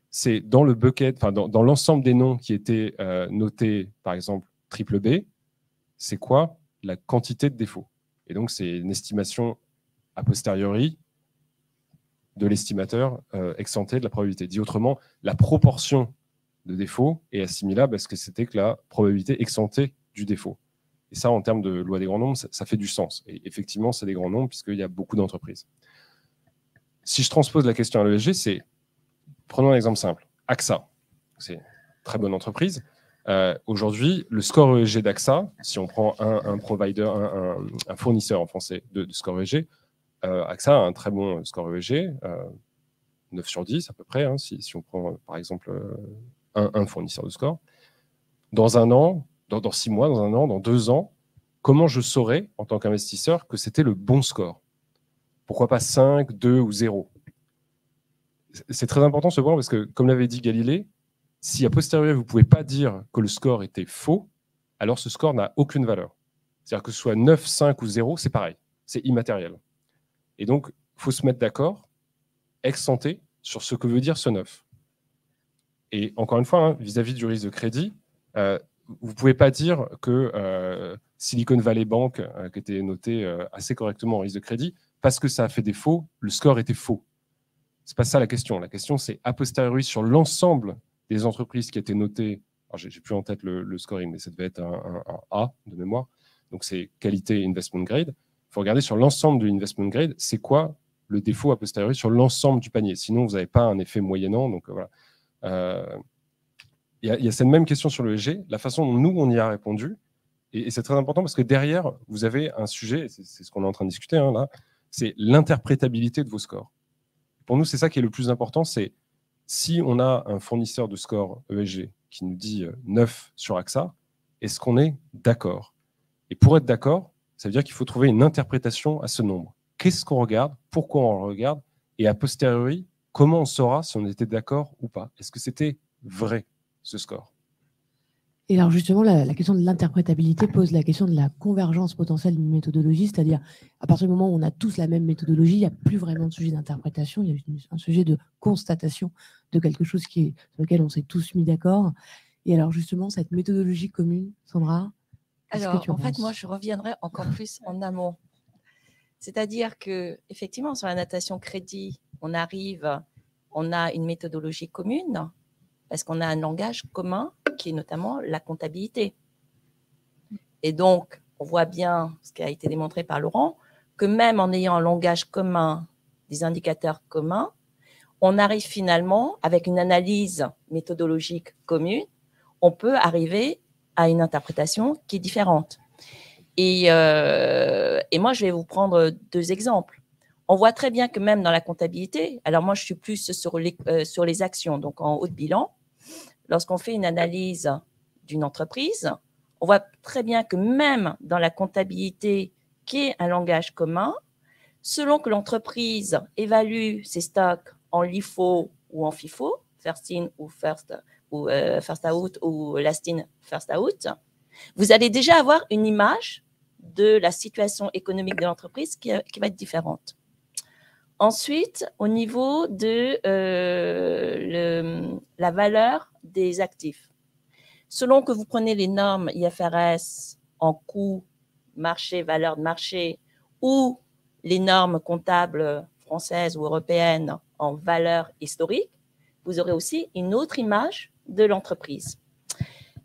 c'est dans le bucket, dans l'ensemble des noms qui étaient notés, par exemple, triple B, c'est quoi la quantité de défauts. Et donc, c'est une estimation a posteriori de l'estimateur ex ante de la probabilité. Dit autrement, la proportion de défaut est assimilable à ce que c'était que la probabilité ex ante du défaut. Et ça, en termes de loi des grands nombres, ça fait du sens. Et effectivement, c'est des grands nombres puisqu'il y a beaucoup d'entreprises. Si je transpose la question à l'ESG, c'est, prenons un exemple simple, AXA. C'est une très bonne entreprise. Aujourd'hui, le score ESG d'AXA, si on prend un provider, un fournisseur en français de score ESG, AXA a un très bon score ESG, 9 sur 10 à peu près, hein, si on prend par exemple un fournisseur de score. Dans un an, dans 6 mois, dans un an, dans 2 ans, comment je saurais en tant qu'investisseur que c'était le bon score? Pourquoi pas 5, 2 ou 0? c'est très important ce point parce que, comme l'avait dit Galilée, si a posteriori vous ne pouvez pas dire que le score était faux, alors ce score n'a aucune valeur. C'est-à-dire que ce soit 9, 5 ou 0, c'est pareil, c'est immatériel. Et donc, il faut se mettre d'accord, ex ante, sur ce que veut dire ce 9. Et encore une fois, vis-à-vis du risque de crédit, vous ne pouvez pas dire que Silicon Valley Bank, qui était noté assez correctement en risque de crédit, parce que ça a fait défaut, le score était faux. Ce n'est pas ça la question. La question, c'est a posteriori sur l'ensemble des entreprises qui étaient notées. Alors, j'ai plus en tête le scoring, mais ça devait être un A de mémoire. Donc, c'est qualité investment grade. Il faut regarder sur l'ensemble de l'investment grade, c'est quoi le défaut a posteriori sur l'ensemble du panier. Sinon, vous n'avez pas un effet moyennant. Donc, voilà. Il y a cette même question sur le ESG, la façon dont nous, on y a répondu. Et c'est très important parce que derrière, vous avez un sujet, c'est ce qu'on est en train de discuter là, c'est l'interprétabilité de vos scores. Pour nous, c'est ça qui est le plus important, c'est si on a un fournisseur de score ESG qui nous dit 9 sur AXA, est-ce qu'on est d'accord? Et pour être d'accord, ça veut dire qu'il faut trouver une interprétation à ce nombre. Qu'est-ce qu'on regarde? Pourquoi on le regarde? Et a posteriori, comment on saura si on était d'accord ou pas? Est-ce que c'était vrai, ce score? Et alors justement, la question de l'interprétabilité pose la question de la convergence potentielle d'une méthodologie, c'est-à-dire à partir du moment où on a tous la même méthodologie, il n'y a plus vraiment de sujet d'interprétation, il y a un sujet de constatation de quelque chose sur lequel on s'est tous mis d'accord. Et alors justement, cette méthodologie commune, Sandra, alors en fait, moi je reviendrai encore plus en amont. C'est-à-dire que effectivement sur la notation crédit, on a une méthodologie commune parce qu'on a un langage commun qui est notamment la comptabilité. Et donc, on voit bien, ce qui a été démontré par Laurent, que même en ayant un langage commun, des indicateurs communs, on arrive finalement, avec une analyse méthodologique commune, on peut arriver à une interprétation qui est différente. Et moi, je vais vous prendre 2 exemples. On voit très bien que même dans la comptabilité, alors moi, je suis plus sur les actions, donc en haut de bilan, lorsqu'on fait une analyse d'une entreprise, on voit très bien que même dans la comptabilité, qui est un langage commun, selon que l'entreprise évalue ses stocks en LIFO ou en FIFO, first in ou first out ou last in, first out, vous allez déjà avoir une image de la situation économique de l'entreprise qui va être différente. Ensuite, au niveau de la valeur des actifs, selon que vous prenez les normes IFRS en coût, marché, valeur de marché, ou les normes comptables françaises ou européennes en valeur historique, vous aurez aussi une autre image de l'entreprise.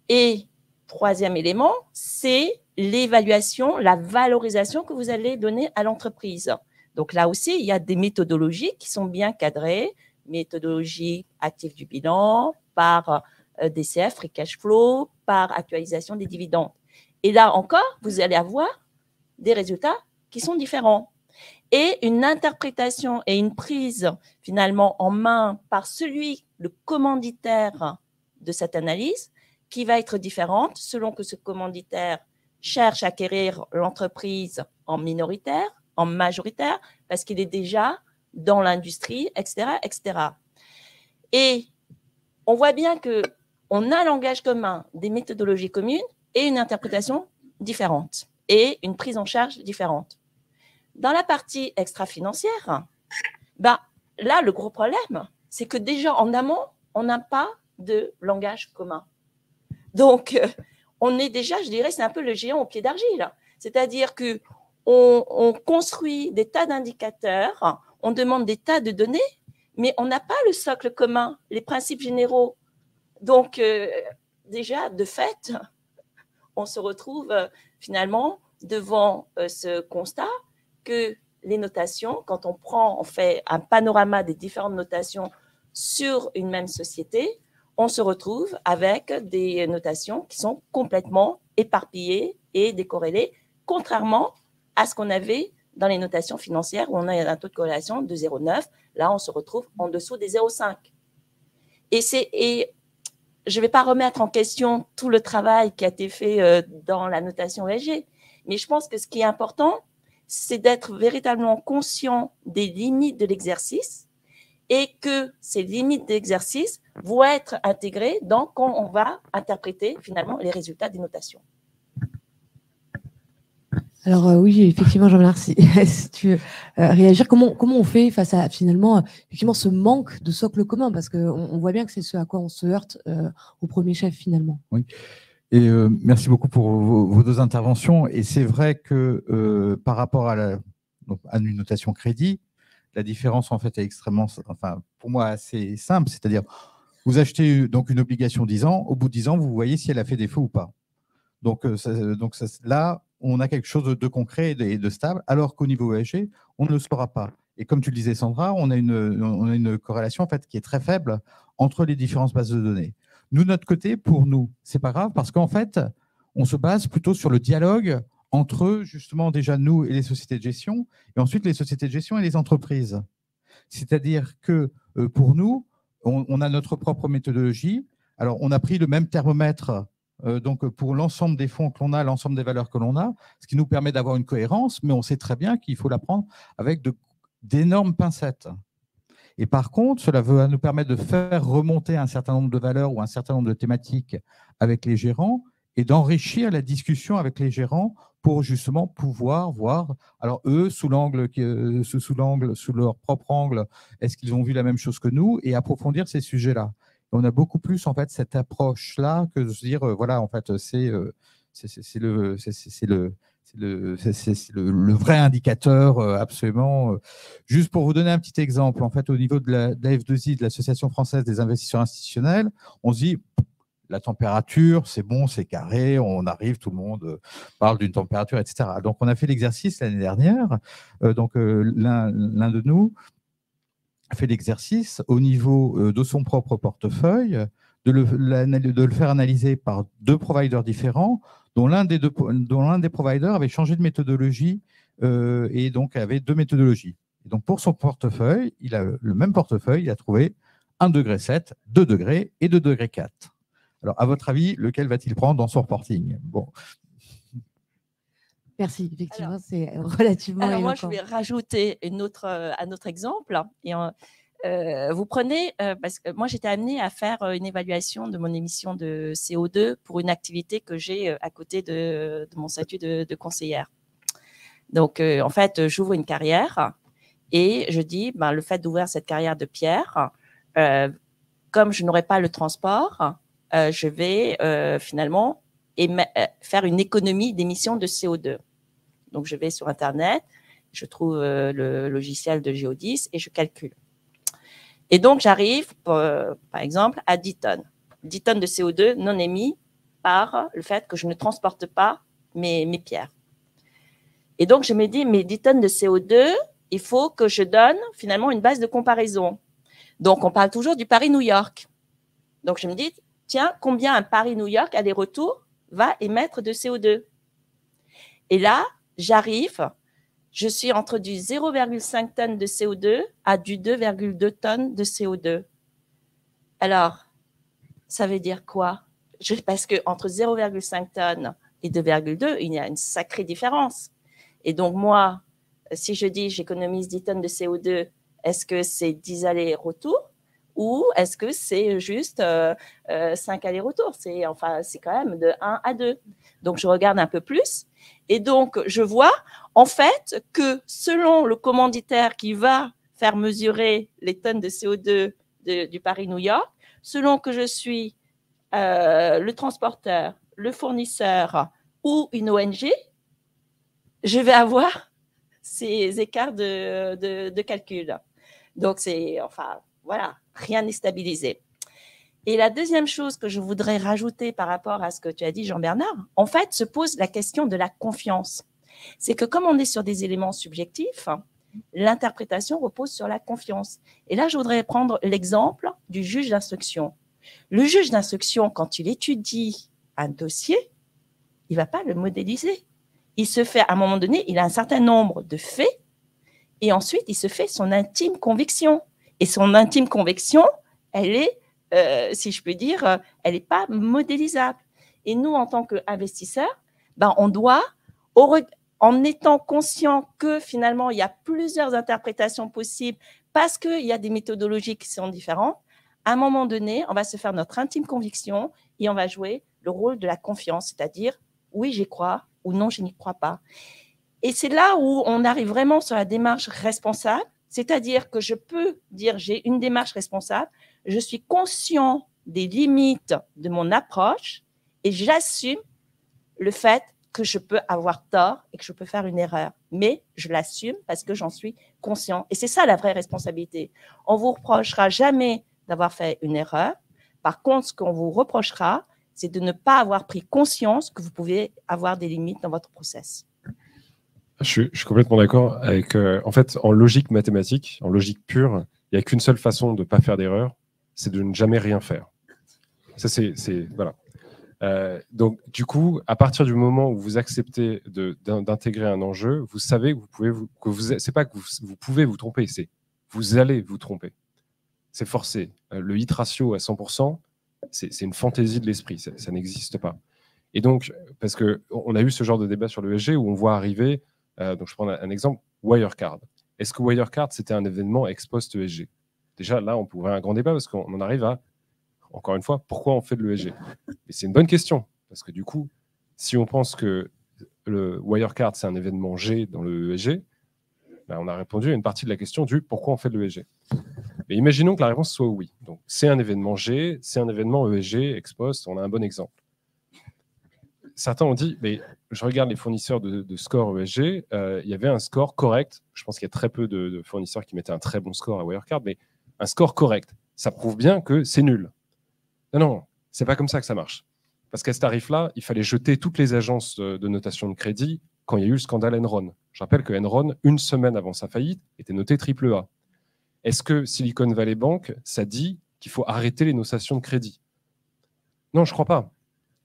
Et 3e élément, c'est l'évaluation, la valorisation que vous allez donner à l'entreprise. Donc là aussi, il y a des méthodologies qui sont bien cadrées, méthodologie active du bilan, par DCF, free cash flow, par actualisation des dividendes. Et là encore, vous allez avoir des résultats qui sont différents. Et une interprétation et une prise finalement en main par le commanditaire de cette analyse qui va être différente selon que ce commanditaire cherche à acquérir l'entreprise en minoritaire, en majoritaire, parce qu'il est déjà dans l'industrie, etc., etc. Et on voit bien qu'on a un langage commun, des méthodologies communes et une interprétation différente et une prise en charge différente. Dans la partie extra-financière, là, le gros problème, c'est que déjà en amont, on n'a pas de langage commun. Donc, on est déjà, je dirais, c'est un peu le géant au pied d'argile. C'est-à-dire qu'on construit des tas d'indicateurs, on demande des tas de données, mais on n'a pas le socle commun, les principes généraux. Donc, déjà, de fait, on se retrouve finalement devant ce constat que les notations, quand on fait un panorama des différentes notations sur une même société, on se retrouve avec des notations qui sont complètement éparpillées et décorrélées, contrairement à ce qu'on avait dans les notations financières où on a un taux de corrélation de 0,9. Là, on se retrouve en dessous des 0,5. Et je ne vais pas remettre en question tout le travail qui a été fait dans la notation ESG, mais je pense que ce qui est important, c'est d'être véritablement conscient des limites de l'exercice et que ces limites d'exercice vont être intégrées quand on va interpréter finalement les résultats des notations. Alors oui, effectivement, Jean-Bernard, si tu veux réagir, comment on fait face à finalement effectivement ce manque de socle commun, parce qu'on voit bien que c'est ce à quoi on se heurte au premier chef finalement. Oui. Et merci beaucoup pour vos deux interventions. Et c'est vrai que par rapport à une notation crédit, la différence en fait est extrêmement, enfin pour moi assez simple, c'est-à-dire vous achetez donc une obligation 10 ans, au bout de 10 ans vous voyez si elle a fait défaut ou pas. Donc là on a quelque chose de concret et de stable, alors qu'au niveau ESG on ne le saura pas. Et comme tu le disais Sandra, on a une corrélation en fait qui est très faible entre les différentes bases de données. Nous, de notre côté, pour nous, c'est pas grave parce qu'en fait, on se base plutôt sur le dialogue entre, justement, déjà nous et les sociétés de gestion, et ensuite les sociétés de gestion et les entreprises. C'est-à-dire que pour nous, on a notre propre méthodologie. Alors, on a pris le même thermomètre donc pour l'ensemble des fonds que l'on a, l'ensemble des valeurs que l'on a, ce qui nous permet d'avoir une cohérence, mais on sait très bien qu'il faut la prendre avec d'énormes pincettes. Et par contre, cela va nous permettre de faire remonter un certain nombre de valeurs ou un certain nombre de thématiques avec les gérants et d'enrichir la discussion avec les gérants pour justement pouvoir voir, alors eux, sous leur propre angle, est-ce qu'ils ont vu la même chose que nous, et approfondir ces sujets-là. On a beaucoup plus en fait cette approche-là que de se dire, voilà, en fait, c'est le vrai indicateur, absolument. Juste pour vous donner un petit exemple, en fait, au niveau de la F2I, de l'Association française des investisseurs institutionnels, on se dit, la température, c'est bon, c'est carré, on arrive, tout le monde parle d'une température, etc. Donc, on a fait l'exercice l'année dernière. L'un de nous a fait l'exercice au niveau de son propre portefeuille, de le faire analyser par 2 providers différents, dont l'un des providers avait changé de méthodologie et donc avait 2 méthodologies. Et donc pour son portefeuille, il a le même portefeuille, il a trouvé 1,7 degré, 2 degrés et 2,4 degrés. Alors à votre avis, lequel va-t-il prendre dans son reporting? Bon. Merci, effectivement, c'est relativement éloquent. Moi, je vais rajouter un autre exemple. Et vous prenez, parce que moi, j'étais amenée à faire une évaluation de mon émission de CO2 pour une activité que j'ai à côté de mon statut de conseillère. Donc, en fait, j'ouvre une carrière et je dis, le fait d'ouvrir cette carrière de pierre, comme je n'aurai pas le transport, je vais finalement faire une économie d'émissions de CO2. Donc, je vais sur Internet, je trouve le logiciel de Géodis et je calcule. Et donc, j'arrive, par exemple, à 10 tonnes. 10 tonnes de CO2 non émis par le fait que je ne transporte pas mes pierres. Et donc, je me dis, mes 10 tonnes de CO2, il faut que je donne finalement une base de comparaison. Donc, on parle toujours du Paris-New York. Donc, je me dis, tiens, combien un Paris-New York aller-retour va émettre de CO2? Et là, j'arrive, je suis entre du 0,5 tonnes de CO2 à du 2,2 tonnes de CO2. Alors, ça veut dire quoi? Parce qu'entre 0,5 tonnes et 2,2, il y a une sacrée différence. Et donc, moi, si je dis j'économise 10 tonnes de CO2, est-ce que c'est 10 allers-retours ou est-ce que c'est juste 5 allers-retours? C'est quand même de 1 à 2. Donc, je regarde un peu plus. Et donc, je vois en fait que selon le commanditaire qui va faire mesurer les tonnes de CO2 du Paris-New York, selon que je suis le transporteur, le fournisseur ou une ONG, je vais avoir ces écarts de calcul. Donc, voilà, rien n'est stabilisé. Et la deuxième chose que je voudrais rajouter par rapport à ce que tu as dit, Jean-Bernard, en fait, se pose la question de la confiance. C'est que comme on est sur des éléments subjectifs, l'interprétation repose sur la confiance. Et là, je voudrais prendre l'exemple du juge d'instruction. Le juge d'instruction, quand il étudie un dossier, il ne va pas le modéliser. Il se fait, à un moment donné, il a un certain nombre de faits et ensuite, il se fait son intime conviction. Et son intime conviction, elle est, si je peux dire, elle n'est pas modélisable. Et nous, en tant qu'investisseurs, on doit, en étant conscient que finalement, il y a plusieurs interprétations possibles parce qu'il y a des méthodologies qui sont différentes, à un moment donné, on va se faire notre intime conviction et on va jouer le rôle de la confiance, c'est-à-dire oui, j'y crois ou non, je n'y crois pas. Et c'est là où on arrive vraiment sur la démarche responsable, c'est-à-dire que je peux dire j'ai une démarche responsable, je suis conscient des limites de mon approche et j'assume le fait que je peux avoir tort et que je peux faire une erreur. Mais je l'assume parce que j'en suis conscient. Et c'est ça la vraie responsabilité. On ne vous reprochera jamais d'avoir fait une erreur. Par contre, ce qu'on vous reprochera, c'est de ne pas avoir pris conscience que vous pouvez avoir des limites dans votre process. Je suis complètement d'accord avec. En fait, en logique mathématique, en logique pure, il n'y a qu'une seule façon de ne pas faire d'erreur, c'est de ne jamais rien faire. Ça, voilà. Donc, du coup, à partir du moment où vous acceptez d'intégrer un enjeu, vous savez que c'est pas que vous pouvez vous tromper, c'est vous allez vous tromper. C'est forcé. Le hit ratio à 100%, c'est une fantaisie de l'esprit, ça n'existe pas. Et donc, parce qu'on a eu ce genre de débat sur l'ESG où on voit arriver, donc je prends un exemple, Wirecard. Est-ce que Wirecard, c'était un événement ex post ESG? Déjà, là, on pourrait un grand débat parce qu'on en arrive à, encore une fois, pourquoi on fait de l'ESG? Et c'est une bonne question, parce que du coup, si on pense que le Wirecard, c'est un événement G dans le ESG, ben, on a répondu à une partie de la question du pourquoi on fait de l'ESG. Mais imaginons que la réponse soit oui. Donc, c'est un événement G, c'est un événement ESG, ex post, on a un bon exemple. Certains ont dit, mais je regarde les fournisseurs de score ESG, il y avait un score correct. Je pense qu'il y a très peu de fournisseurs qui mettaient un très bon score à Wirecard, mais un score correct, ça prouve bien que c'est nul. Non, c'est pas comme ça que ça marche. Parce qu'à ce tarif-là, il fallait jeter toutes les agences de notation de crédit quand il y a eu le scandale Enron. Je rappelle que Enron, une semaine avant sa faillite, était noté AAA. Est-ce que Silicon Valley Bank, ça dit qu'il faut arrêter les notations de crédit? Non, je ne crois pas.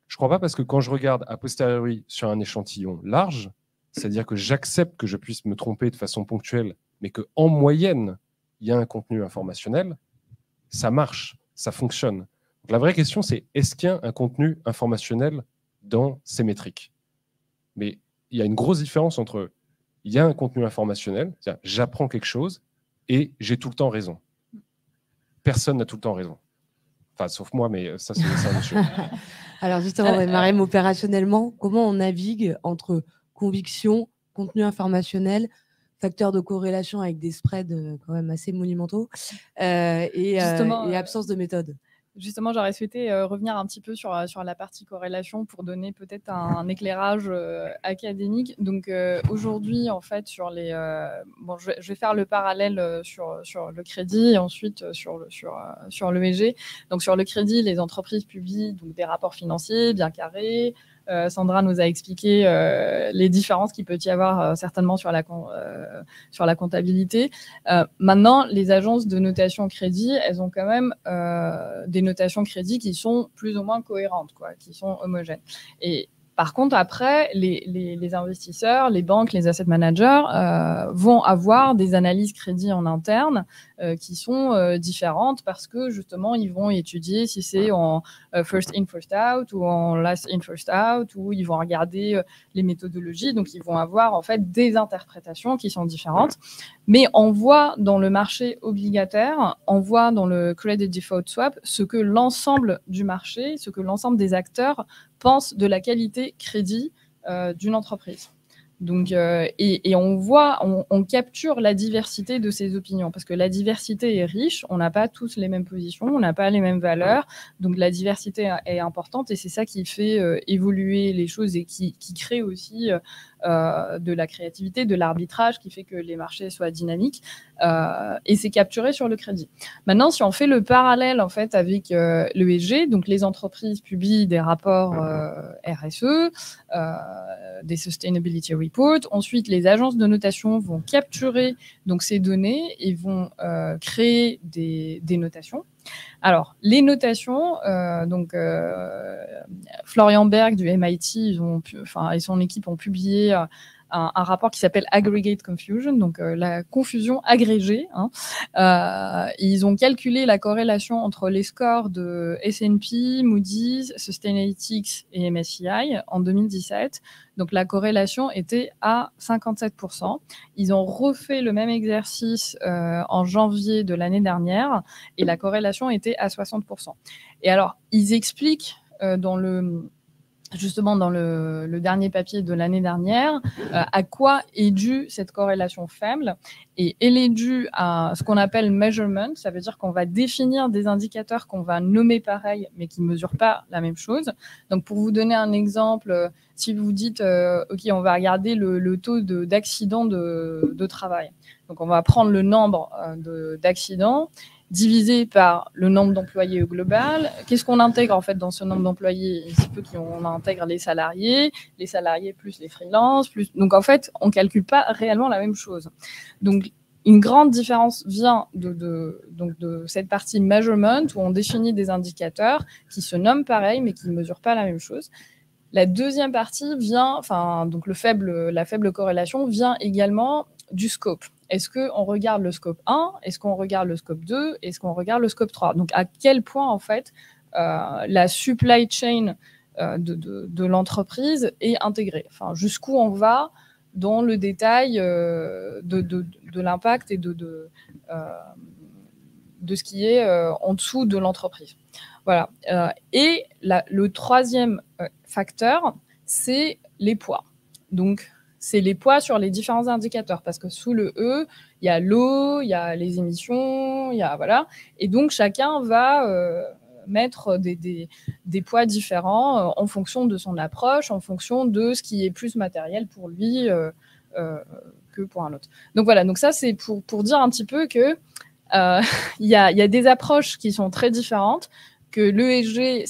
Je ne crois pas parce que quand je regarde a posteriori sur un échantillon large, c'est-à-dire que j'accepte que je puisse me tromper de façon ponctuelle, mais qu'en moyenne, il y a un contenu informationnel, ça marche, ça fonctionne. Donc la vraie question, c'est est-ce qu'il y a un contenu informationnel dans ces métriques? Mais il y a une grosse différence entre il y a un contenu informationnel, c'est-à-dire j'apprends quelque chose, et j'ai tout le temps raison. Personne n'a tout le temps raison. Enfin, sauf moi, mais ça, c'est un autre. Alors justement, Marème, opérationnellement, comment on navigue entre conviction, contenu informationnel, facteurs de corrélation avec des spreads quand même assez monumentaux et absence de méthode? Justement, j'aurais souhaité revenir un petit peu sur la partie corrélation pour donner peut-être un éclairage académique. Donc aujourd'hui, en fait, sur les, je vais faire le parallèle sur le crédit et ensuite sur l'ESG. Donc sur le crédit, les entreprises publient donc des rapports financiers bien carrés. Sandra nous a expliqué les différences qu'il peut y avoir certainement sur la comptabilité. Maintenant, les agences de notation crédit, elles ont quand même des notations crédit qui sont plus ou moins cohérentes, qui sont homogènes. Et par contre, après, les investisseurs, les banques, les asset managers vont avoir des analyses crédit en interne qui sont différentes parce que justement, ils vont étudier si c'est en first in, first out ou en last in, first out, ou ils vont regarder les méthodologies. Donc, ils vont avoir en fait des interprétations qui sont différentes. Mais on voit dans le marché obligataire, on voit dans le credit default swap ce que l'ensemble du marché, ce que l'ensemble des acteurs pensent de la qualité crédit d'une entreprise. Donc, et on voit, on capture la diversité de ces opinions parce que la diversité est riche, on n'a pas tous les mêmes positions, on n'a pas les mêmes valeurs, donc la diversité est importante et c'est ça qui fait évoluer les choses et qui crée aussi de la créativité, de l'arbitrage qui fait que les marchés soient dynamiques et c'est capturé sur le crédit. Maintenant, si on fait le parallèle en fait avec l'ESG, donc les entreprises publient des rapports RSE, des Sustainability Reports. Ensuite, les agences de notation vont capturer donc ces données et vont créer des notations. Alors, les notations, Florian Berg du MIT et son équipe ont publié un rapport qui s'appelle Aggregate Confusion, donc la confusion agrégée. Ils ont calculé la corrélation entre les scores de S&P, Moody's, Sustainalytics et MSCI en 2017. Donc la corrélation était à 57%. Ils ont refait le même exercice en janvier de l'année dernière et la corrélation était à 60%. Et alors, ils expliquent justement dans le dernier papier de l'année dernière, à quoi est due cette corrélation faible. Et elle est due à ce qu'on appelle measurement. Ça veut dire qu'on va définir des indicateurs qu'on va nommer pareil, mais qui ne mesurent pas la même chose. Donc, pour vous donner un exemple, si vous dites, OK, on va regarder le taux d'accidents de travail. Donc, on va prendre le nombre d'accidents divisé par le nombre d'employés au global. Qu'est-ce qu'on intègre en fait dans ce nombre d'employés? Il se peut qu'on intègre les salariés plus les freelances, donc en fait, on ne calcule pas réellement la même chose. Donc, une grande différence vient de cette partie measurement où on définit des indicateurs qui se nomment pareil mais qui ne mesurent pas la même chose. La deuxième partie vient, donc la faible corrélation vient également du scope. Est-ce qu'on regarde le scope 1? Est-ce qu'on regarde le scope 2? Est-ce qu'on regarde le scope 3? Donc, à quel point, en fait, la supply chain de l'entreprise est intégrée? Enfin, jusqu'où on va dans le détail de l'impact et de ce qui est en dessous de l'entreprise. Voilà. Et le troisième facteur, c'est les poids. Donc, c'est les poids sur les différents indicateurs, parce que sous le E, il y a l'eau, il y a les émissions, voilà. Et donc, chacun va mettre des poids différents en fonction de son approche, en fonction de ce qui est plus matériel pour lui que pour un autre. Donc, voilà. Donc, ça, c'est pour dire un petit peu que il y a des approches qui sont très différentes, que l'ESG,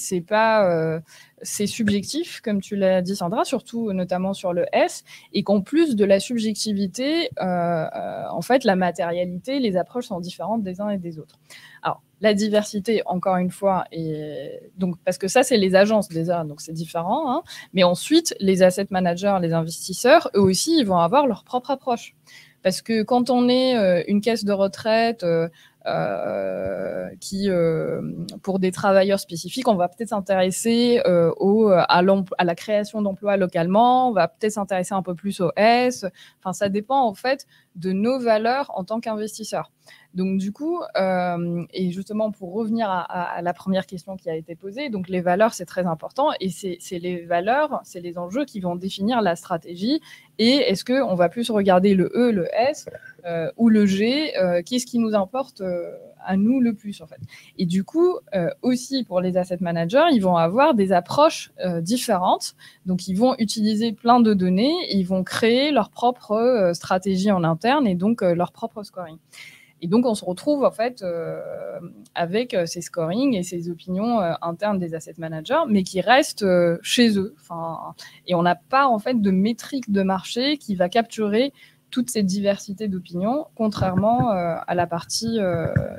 c'est subjectif, comme tu l'as dit, Sandra, surtout notamment sur le S, et qu'en plus de la subjectivité, en fait, la matérialité, les approches sont différentes des uns et des autres. Alors, la diversité, encore une fois, donc, parce que ça, c'est les agences déjà, donc c'est différent, hein, mais ensuite, les asset managers, les investisseurs, eux aussi, ils vont avoir leur propre approche. Parce que quand on est une caisse de retraite qui, pour des travailleurs spécifiques, on va peut-être s'intéresser à la création d'emplois localement, on va peut-être s'intéresser un peu plus au S. Enfin, ça dépend en fait de nos valeurs en tant qu'investisseurs. Donc du coup, et justement pour revenir à la première question qui a été posée, donc les valeurs c'est très important et c'est les valeurs, c'est les enjeux qui vont définir la stratégie. Et est-ce qu'on va plus regarder le E, le S ou le G, qu'est-ce qui nous importe à nous le plus en fait. Et du coup, aussi pour les asset managers, ils vont avoir des approches différentes. Donc ils vont utiliser plein de données, et ils vont créer leur propre stratégie en interne et donc leur propre scoring. Et donc, on se retrouve en fait avec ces scorings et ces opinions internes des asset managers, mais qui restent chez eux. Et on n'a pas en fait de métrique de marché qui va capturer toute cette diversité d'opinions, contrairement à la partie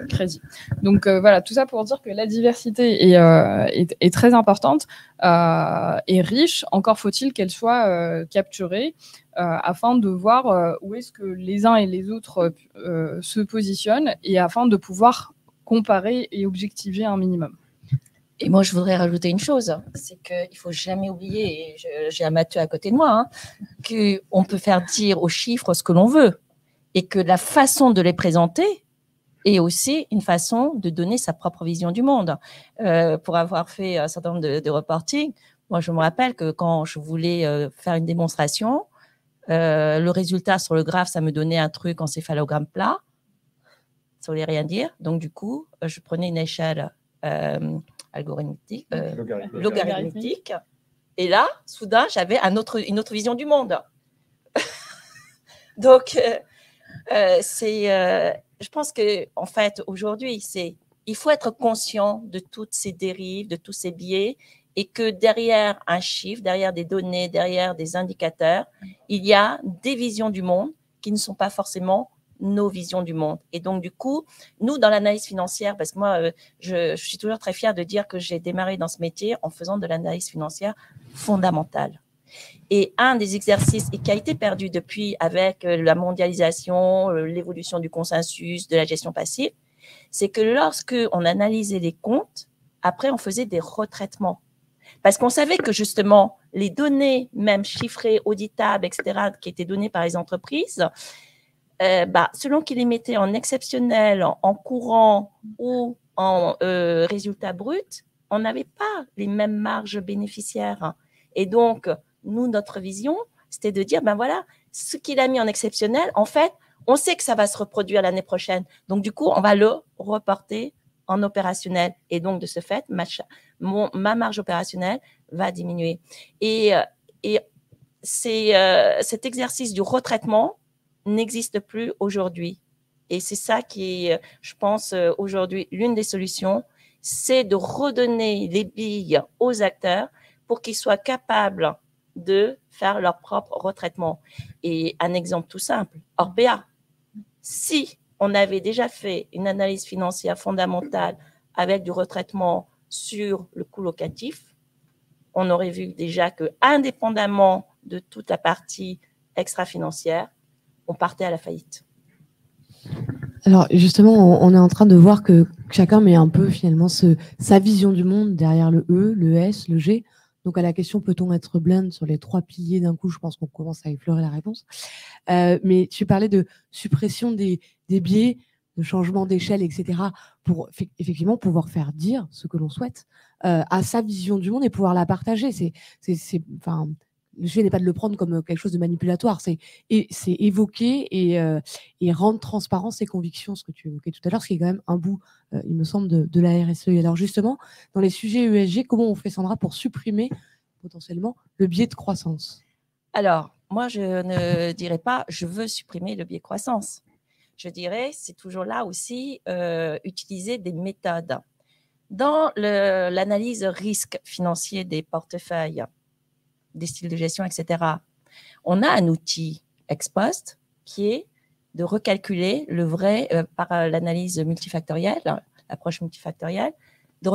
crédit. Donc voilà, tout ça pour dire que la diversité est très importante et riche. Encore faut-il qu'elle soit capturée afin de voir où est-ce que les uns et les autres se positionnent et afin de pouvoir comparer et objectiver un minimum. Et moi, je voudrais rajouter une chose, c'est qu'il ne faut jamais oublier, et j'ai un Mathieu à côté de moi, hein, qu'on peut faire dire aux chiffres ce que l'on veut et que la façon de les présenter est aussi une façon de donner sa propre vision du monde. Pour avoir fait un certain nombre de reporting, moi, je me rappelle que quand je voulais faire une démonstration, le résultat sur le graphe, ça me donnait un truc en céphalogramme plat. Ça ne voulait rien dire. Donc, du coup, je prenais une échelle logarithmique. Et là, soudain, j'avais une autre vision du monde. Donc, je pense que en fait, aujourd'hui, il faut être conscient de toutes ces dérives, de tous ces biais, et que derrière un chiffre, derrière des données, derrière des indicateurs, il y a des visions du monde qui ne sont pas forcément nos visions du monde. Et donc, du coup, nous, dans l'analyse financière, parce que moi, je suis toujours très fière de dire que j'ai démarré dans ce métier en faisant de l'analyse financière fondamentale. Et un des exercices et qui a été perdu depuis avec la mondialisation, l'évolution du consensus, de la gestion passive, c'est que lorsque on analysait les comptes, après on faisait des retraitements. Parce qu'on savait que justement, les données, même chiffrées, auditables, etc., qui étaient données par les entreprises, selon qu'ils les mettaient en exceptionnel, en courant ou en résultat brut, on n'avait pas les mêmes marges bénéficiaires. Et donc, nous, notre vision, c'était de dire, ben voilà, ce qu'il a mis en exceptionnel, en fait, on sait que ça va se reproduire l'année prochaine. Donc, du coup, on va le reporter en opérationnel. Et donc, de ce fait, ma marge opérationnelle va diminuer. Et cet exercice du retraitement n'existe plus aujourd'hui. Et c'est ça qui est, je pense, aujourd'hui, l'une des solutions, c'est de redonner les billes aux acteurs pour qu'ils soient capables de faire leur propre retraitement. Et un exemple tout simple, Orpea, si on avait déjà fait une analyse financière fondamentale avec du retraitement sur le coût locatif, on aurait vu déjà que, indépendamment de toute la partie extra-financière, on partait à la faillite. Alors justement, on est en train de voir que chacun met un peu finalement sa vision du monde derrière le E, le S, le G. Donc à la question, peut-on être blend sur les 3 piliers d'un coup, je pense qu'on commence à effleurer la réponse. Mais tu parlais de suppression des biais, de changement d'échelle, etc. pour effectivement pouvoir faire dire ce que l'on souhaite à sa vision du monde et pouvoir la partager. Enfin, le sujet n'est pas de le prendre comme quelque chose de manipulatoire, c'est évoquer et rendre transparent ses convictions, ce que tu évoquais tout à l'heure, ce qui est quand même un bout, il me semble, de la RSE. Et alors justement, dans les sujets ESG, comment on fait, Sandra, pour supprimer potentiellement le biais de croissance? Alors, moi, je ne dirais pas « je veux supprimer le biais de croissance ». Je dirais, c'est toujours là aussi, utiliser des méthodes. Dans l'analyse risque financier des portefeuilles, des styles de gestion, etc., on a un outil ex post qui est de recalculer le vrai, par l'analyse multifactorielle, l'approche multifactorielle, de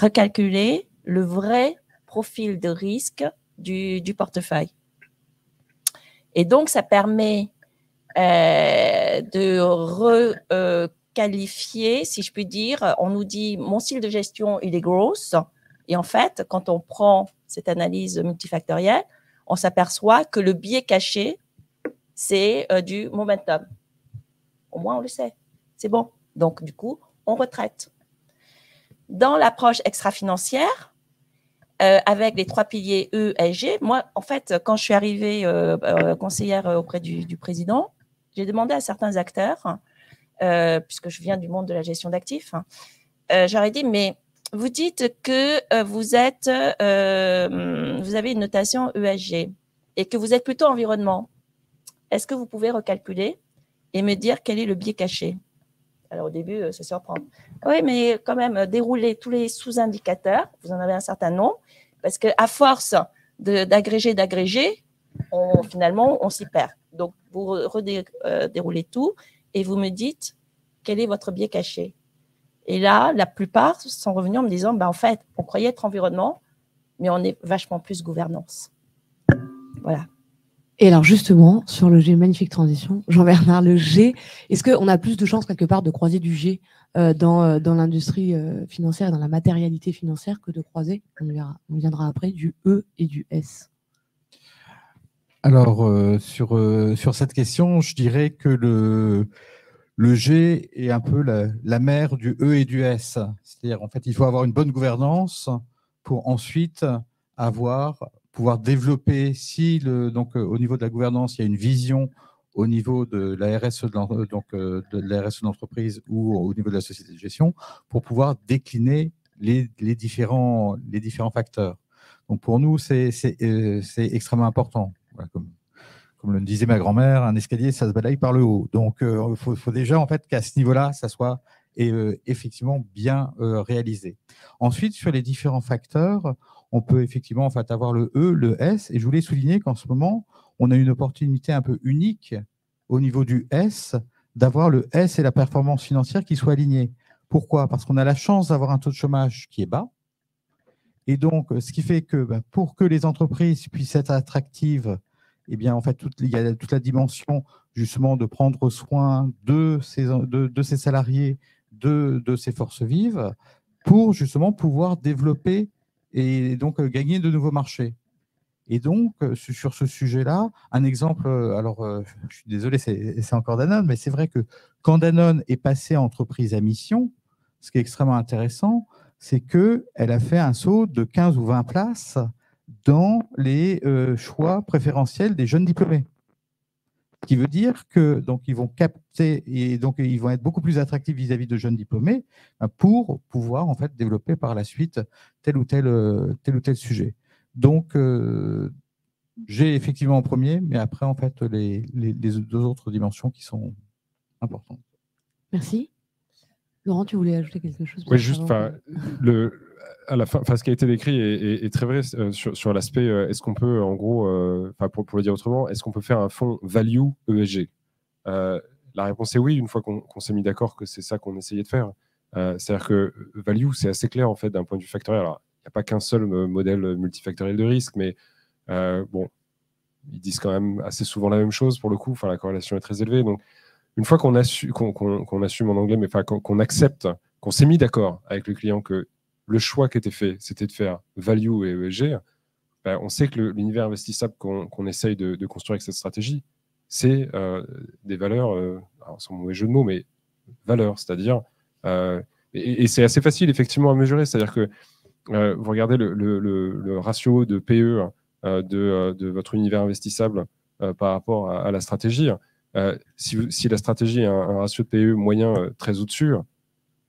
recalculer le vrai profil de risque du portefeuille. Et donc, ça permet de requalifier, si je puis dire. On nous dit, mon style de gestion, il est gross. Et en fait, quand on prend cette analyse multifactorielle, on s'aperçoit que le biais caché, c'est du momentum. Au moins, on le sait. C'est bon. Donc, du coup, on retraite. Dans l'approche extra-financière, avec les 3 piliers E, S, G, moi, en fait, quand je suis arrivée conseillère auprès du président, j'ai demandé à certains acteurs, puisque je viens du monde de la gestion d'actifs, j'aurais dit, mais vous dites que vous avez une notation ESG et que vous êtes plutôt environnement. Est-ce que vous pouvez recalculer et me dire quel est le biais caché? Alors au début, ça surprend. Oui, mais quand même, dérouler tous les sous-indicateurs, vous en avez un certain nombre, parce qu'à force d'agréger, finalement, on s'y perd. Donc, vous déroulez tout et vous me dites quel est votre biais caché. Et là, la plupart sont revenus en me disant, en fait, on croyait être environnement, mais on est vachement plus gouvernance. Voilà. Et alors justement, sur le G, magnifique transition, Jean-Bernard, le G, est-ce qu'on a plus de chances quelque part de croiser du G dans l'industrie financière et dans la matérialité financière que de croiser, on viendra après, du E et du S? Alors, sur cette question, je dirais que le G est un peu la mère du E et du S. C'est-à-dire, en fait, il faut avoir une bonne gouvernance pour ensuite pouvoir développer, donc au niveau de la gouvernance, il y a une vision au niveau de la RSE de l'entreprise ou au niveau de la société de gestion, pour pouvoir décliner les différents facteurs. Donc pour nous, c'est extrêmement important. Voilà, comme le disait ma grand-mère, un escalier, ça se balaye par le haut. Donc il faut déjà en fait qu'à ce niveau-là, ça soit effectivement bien réalisé. Ensuite, sur les différents facteurs, on peut effectivement en fait avoir le E, le S, et je voulais souligner qu'en ce moment, on a une opportunité un peu unique au niveau du S, d'avoir le S et la performance financière qui soient alignés. Pourquoi? Parce qu'on a la chance d'avoir un taux de chômage qui est bas Et donc, ce qui fait que pour que les entreprises puissent être attractives, eh bien, en fait, il y a toute la dimension justement de prendre soin de ses salariés, de ses forces vives, pour justement pouvoir développer et donc gagner de nouveaux marchés. Et donc, sur ce sujet-là, un exemple, je suis désolé, c'est encore Danone, mais c'est vrai que quand Danone est passée entreprise à mission, ce qui est extrêmement intéressant, c'est qu'elle a fait un saut de 15 ou 20 places dans les choix préférentiels des jeunes diplômés. Ce qui veut dire que donc ils vont capter et donc ils vont être beaucoup plus attractifs vis-à-vis de jeunes diplômés pour pouvoir en fait développer par la suite tel ou tel sujet. Donc j'ai effectivement en premier, mais après en fait les deux autres dimensions qui sont importantes. Merci. Laurent, tu voulais ajouter quelque chose? Oui, juste, à la fin, ce qui a été décrit est très vrai sur l'aspect. Est-ce qu'on peut, en gros, pour le dire autrement, est-ce qu'on peut faire un fonds value ESG? La réponse est oui, une fois qu'on s'est mis d'accord que c'est ça qu'on essayait de faire. C'est-à-dire que value, c'est assez clair en fait d'un point de vue factoriel. Alors, il n'y a pas qu'un seul modèle multifactoriel de risque, mais bon, ils disent quand même assez souvent la même chose pour le coup. Enfin, la corrélation est très élevée. Donc, une fois qu'on assume en anglais, mais qu'on accepte, qu'on s'est mis d'accord avec le client que le choix qui était fait, c'était de faire value et ESG, on sait que l'univers investissable qu'on essaye de construire avec cette stratégie, c'est des valeurs, sans mauvais jeu de mots, mais valeurs, c'est-à-dire, et c'est assez facile effectivement à mesurer, c'est-à-dire que vous regardez le ratio de PE de votre univers investissable par rapport à la stratégie. Si la stratégie a un ratio de PE moyen très au-dessus,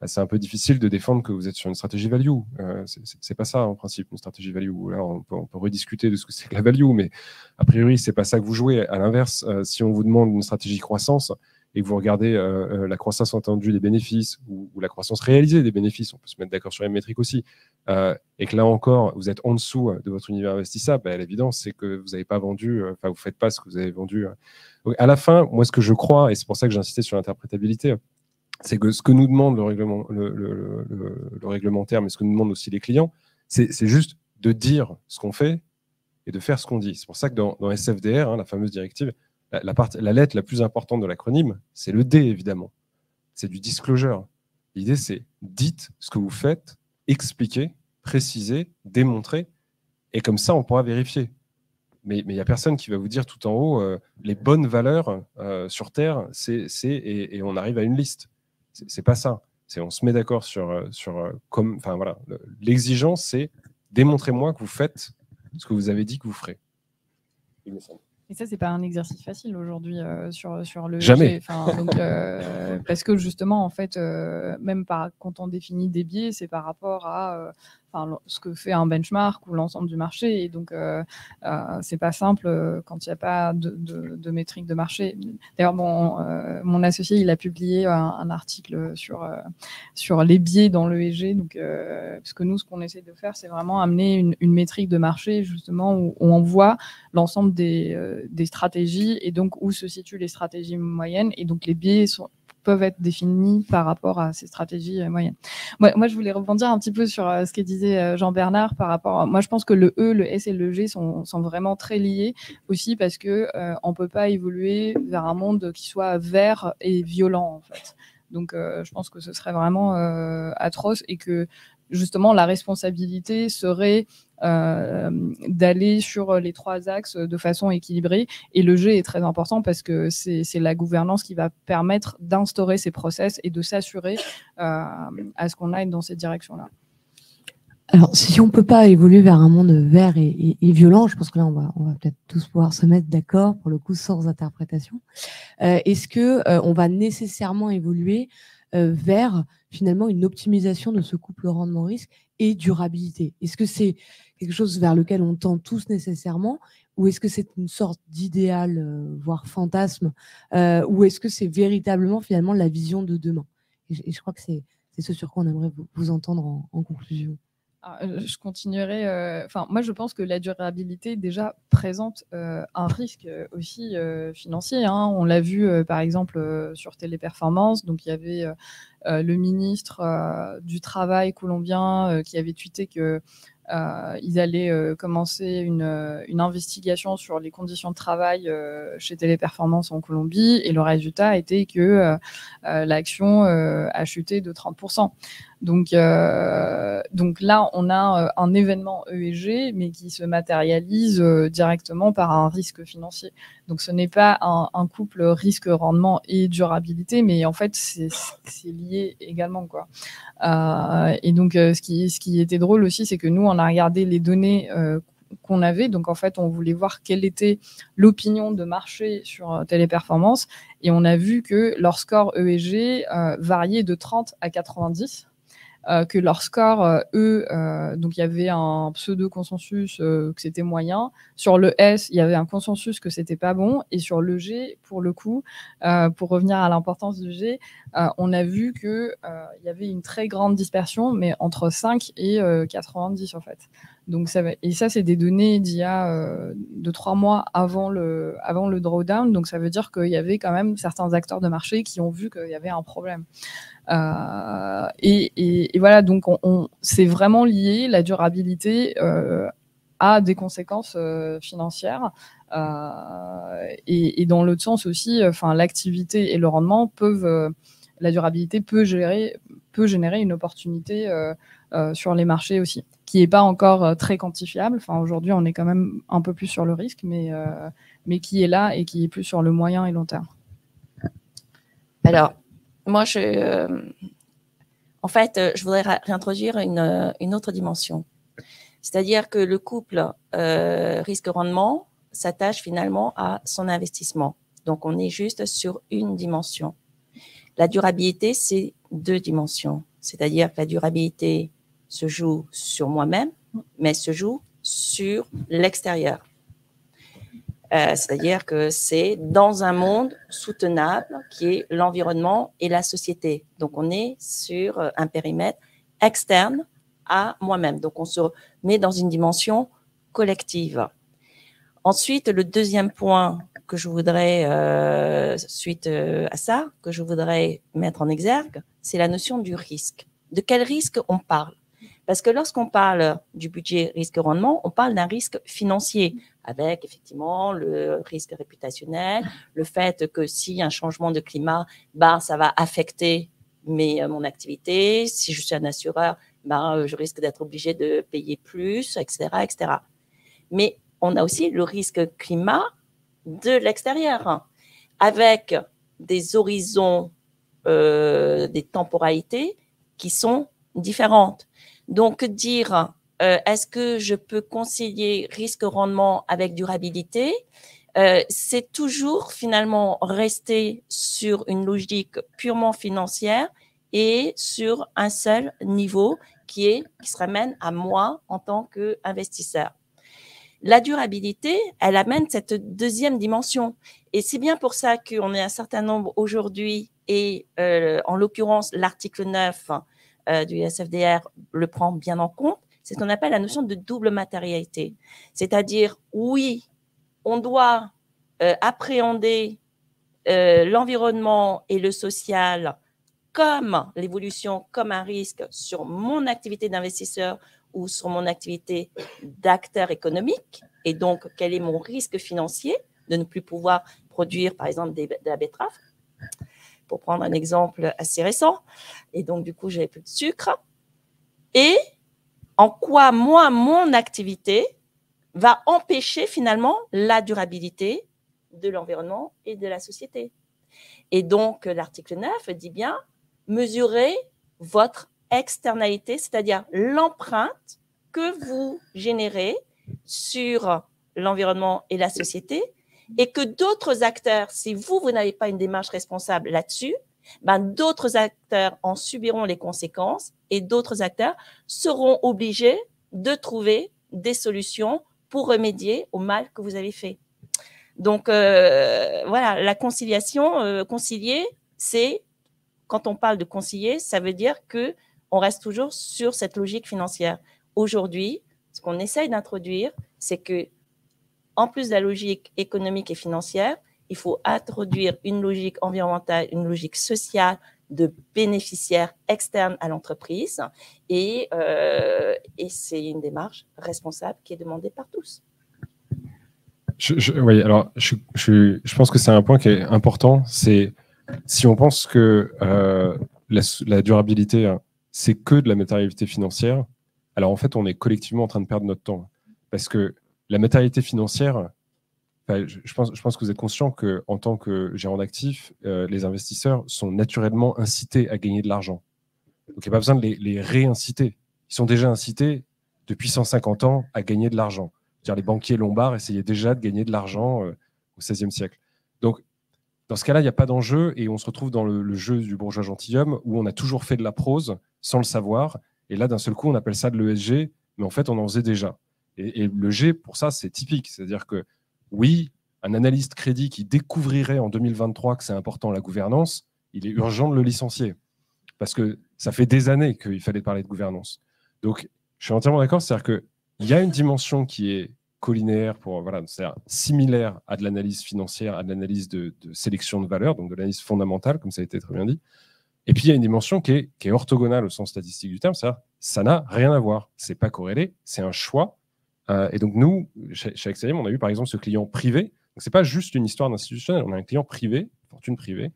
c'est un peu difficile de défendre que vous êtes sur une stratégie value. C'est pas ça en principe, une stratégie value. Là, on peut rediscuter de ce que c'est que la value, mais a priori, c'est pas ça que vous jouez. À l'inverse, si on vous demande une stratégie croissance et que vous regardez la croissance entendue des bénéfices ou la croissance réalisée des bénéfices, on peut se mettre d'accord sur les métriques aussi, et que là encore, vous êtes en dessous de votre univers investissable, l'évidence, c'est que vous n'avez pas vendu, vous faites pas ce que vous avez vendu. Donc, à la fin, moi, ce que je crois, et c'est pour ça que j'ai insisté sur l'interprétabilité, c'est que ce que nous demande le réglementaire, mais ce que nous demandent aussi les clients, c'est juste de dire ce qu'on fait et de faire ce qu'on dit. C'est pour ça que dans SFDR, la fameuse directive, la lettre la plus importante de l'acronyme, c'est le D, évidemment. C'est du disclosure. L'idée, c'est dites ce que vous faites, expliquez, précisez, démontrez, et comme ça, on pourra vérifier. Mais il n'y a personne qui va vous dire tout en haut les bonnes valeurs sur Terre, et on arrive à une liste. C'est pas ça. On se met d'accord voilà. L'exigence, c'est démontrez-moi que vous faites ce que vous avez dit que vous ferez. Il me semble. Et ça, c'est pas un exercice facile aujourd'hui sur le Jamais. donc, parce que justement, en fait, même quand on définit des biais, c'est par rapport à ce que fait un benchmark ou l'ensemble du marché. Et donc, c'est pas simple quand il n'y a pas de métrique de marché. D'ailleurs, mon associé, il a publié un article sur les biais dans l'ESG. Donc, parce que nous, ce qu'on essaie de faire, c'est vraiment amener une métrique de marché, justement, où on voit l'ensemble des stratégies et donc où se situent les stratégies moyennes. Et donc, les biais peuvent être définis par rapport à ces stratégies moyennes. Moi, je voulais rebondir un petit peu sur ce que disait Jean-Bernard par rapport moi, je pense que le E, le S et le G sont vraiment très liés aussi parce que on peut pas évoluer vers un monde qui soit vert et violent, en fait. Donc, je pense que ce serait vraiment atroce et que justement, la responsabilité serait d'aller sur les trois axes de façon équilibrée. Et le G est très important parce que c'est la gouvernance qui va permettre d'instaurer ces process et de s'assurer à ce qu'on aille dans cette direction-là. Alors, si on ne peut pas évoluer vers un monde vert et violent, je pense que là, on va peut-être tous pouvoir se mettre d'accord, pour le coup, sans interprétation. Est-ce qu'on va nécessairement évoluer vers finalement une optimisation de ce couple rendement-risque et durabilité? Est-ce que c'est quelque chose vers lequel on tend tous nécessairement, ou est-ce que c'est une sorte d'idéal, voire fantasme, ou est-ce que c'est véritablement finalement la vision de demain? Et je crois que c'est ce sur quoi on aimerait vous entendre en conclusion. Je continuerai. Moi, je pense que la durabilité déjà présente un risque aussi financier. On l'a vu par exemple sur Téléperformance. Donc, il y avait le ministre du Travail colombien qui avait tweeté que ils allaient commencer une investigation sur les conditions de travail chez Téléperformance en Colombie, et le résultat était que l'action a chuté de 30%. Donc là, on a un événement ESG, mais qui se matérialise directement par un risque financier. Donc, ce n'est pas un couple risque-rendement et durabilité, mais en fait, c'est lié également, quoi. Et donc, ce qui était drôle aussi, c'est que nous, on a regardé les données qu'on avait. Donc, en fait, on voulait voir quelle était l'opinion de marché sur Téléperformance. Et on a vu que leur score ESG variait de 30 à 90. Que leur score, donc il y avait un pseudo-consensus que c'était moyen. Sur le S, il y avait un consensus que c'était pas bon. Et sur le G, pour le coup, pour revenir à l'importance du G, on a vu qu'il y avait une très grande dispersion, mais entre 5 et 90 en fait. Donc et ça, c'est des données d'il y a de 3 mois avant le drawdown. Donc ça veut dire qu'il y avait quand même certains acteurs de marché qui ont vu qu'il y avait un problème. Et voilà, donc c'est vraiment lié, la durabilité a des conséquences financières. Et dans l'autre sens aussi, l'activité et le rendement peuvent, la durabilité peut générer une opportunité sur les marchés aussi, qui n'est pas encore très quantifiable. Aujourd'hui, on est quand même un peu plus sur le risque, mais qui est là et qui est plus sur le moyen et long terme. Alors, moi, en fait, je voudrais réintroduire une autre dimension. C'est-à-dire que le couple risque-rendement s'attache finalement à son investissement. Donc, on est juste sur une dimension. La durabilité, c'est 2 dimensions. C'est-à-dire que la durabilité se joue sur moi-même, mais se joue sur l'extérieur. C'est-à-dire que c'est dans un monde soutenable qui est l'environnement et la société. Donc, on est sur un périmètre externe à moi-même. Donc, on se met dans une dimension collective. Ensuite, le deuxième point que je voudrais, suite à ça, que je voudrais mettre en exergue, c'est la notion du risque. De quel risque on parle? Parce que lorsqu'on parle du budget risque-rendement, on parle d'un risque financier, avec effectivement le risque réputationnel, le fait que s'il y a un changement de climat, ça va affecter mon activité. Si je suis un assureur, je risque d'être obligé de payer plus, etc., etc. Mais on a aussi le risque climat de l'extérieur, avec des horizons, des temporalités qui sont différentes. Donc, dire est-ce que je peux concilier risque-rendement avec durabilité, c'est toujours finalement rester sur une logique purement financière et sur un seul niveau qui se ramène à moi en tant qu'investisseur. La durabilité, elle amène cette deuxième dimension. Et c'est bien pour ça qu'on est un certain nombre aujourd'hui, et en l'occurrence, l'article 9 du SFDR le prend bien en compte, c'est ce qu'on appelle la notion de double matérialité. C'est-à-dire, oui, on doit appréhender l'environnement et le social comme l'évolution, comme un risque sur mon activité d'investisseur ou sur mon activité d'acteur économique. Et donc, quel est mon risque financier de ne plus pouvoir produire, par exemple, de la betterave, pour prendre un exemple assez récent. Et donc, du coup, j'avais plus de sucre. Et en quoi, moi, mon activité va empêcher finalement la durabilité de l'environnement et de la société. Et donc, l'article 9 dit bien, mesurez votre externalité, c'est-à-dire l'empreinte que vous générez sur l'environnement et la société, et que d'autres acteurs, si vous n'avez pas une démarche responsable là-dessus, d'autres acteurs en subiront les conséquences et d'autres acteurs seront obligés de trouver des solutions pour remédier au mal que vous avez fait. Donc, voilà, la conciliation, concilier, c'est, quand on parle de concilier, ça veut dire qu'on reste toujours sur cette logique financière. Aujourd'hui, ce qu'on essaye d'introduire, c'est que, en plus de la logique économique et financière, il faut introduire une logique environnementale, une logique sociale, de bénéficiaires externes à l'entreprise. Et c'est une démarche responsable qui est demandée par tous. Oui, alors je pense que c'est un point qui est important. C'est si on pense que la durabilité, hein, c'est que de la matérialité financière, alors en fait, on est collectivement en train de perdre notre temps. Parce que la matérialité financière, je pense que vous êtes conscient qu'en tant que gérant d'actifs, les investisseurs sont naturellement incités à gagner de l'argent. Donc, il n'y a pas besoin de les réinciter. Ils sont déjà incités depuis 150 ans à gagner de l'argent. C'est-à-dire, les banquiers lombards essayaient déjà de gagner de l'argent au XVIe siècle. Donc, dans ce cas-là, il n'y a pas d'enjeu et on se retrouve dans le jeu du bourgeois gentilhomme où on a toujours fait de la prose sans le savoir. Et là, d'un seul coup, on appelle ça de l'ESG, mais en fait, on en faisait déjà. Et le G, pour ça, c'est typique. C'est-à-dire que, oui, un analyste crédit qui découvrirait en 2023 que c'est important la gouvernance, il est urgent de le licencier. Parce que ça fait des années qu'il fallait parler de gouvernance. Donc, je suis entièrement d'accord. C'est-à-dire qu'il y a une dimension qui est collinéaire, c'est-à-dire similaire à de l'analyse financière, à de l'analyse de sélection de valeur, donc de l'analyse fondamentale, comme ça a été très bien dit. Et puis, il y a une dimension qui est orthogonale au sens statistique du terme, c'est-à-dire ça n'a rien à voir. Ce n'est pas corrélé, c'est un choix. Et donc, nous, chez Axelium, on a eu par exemple ce client privé. Ce n'est pas juste une histoire d'institutionnel. On a un client privé, fortune privée,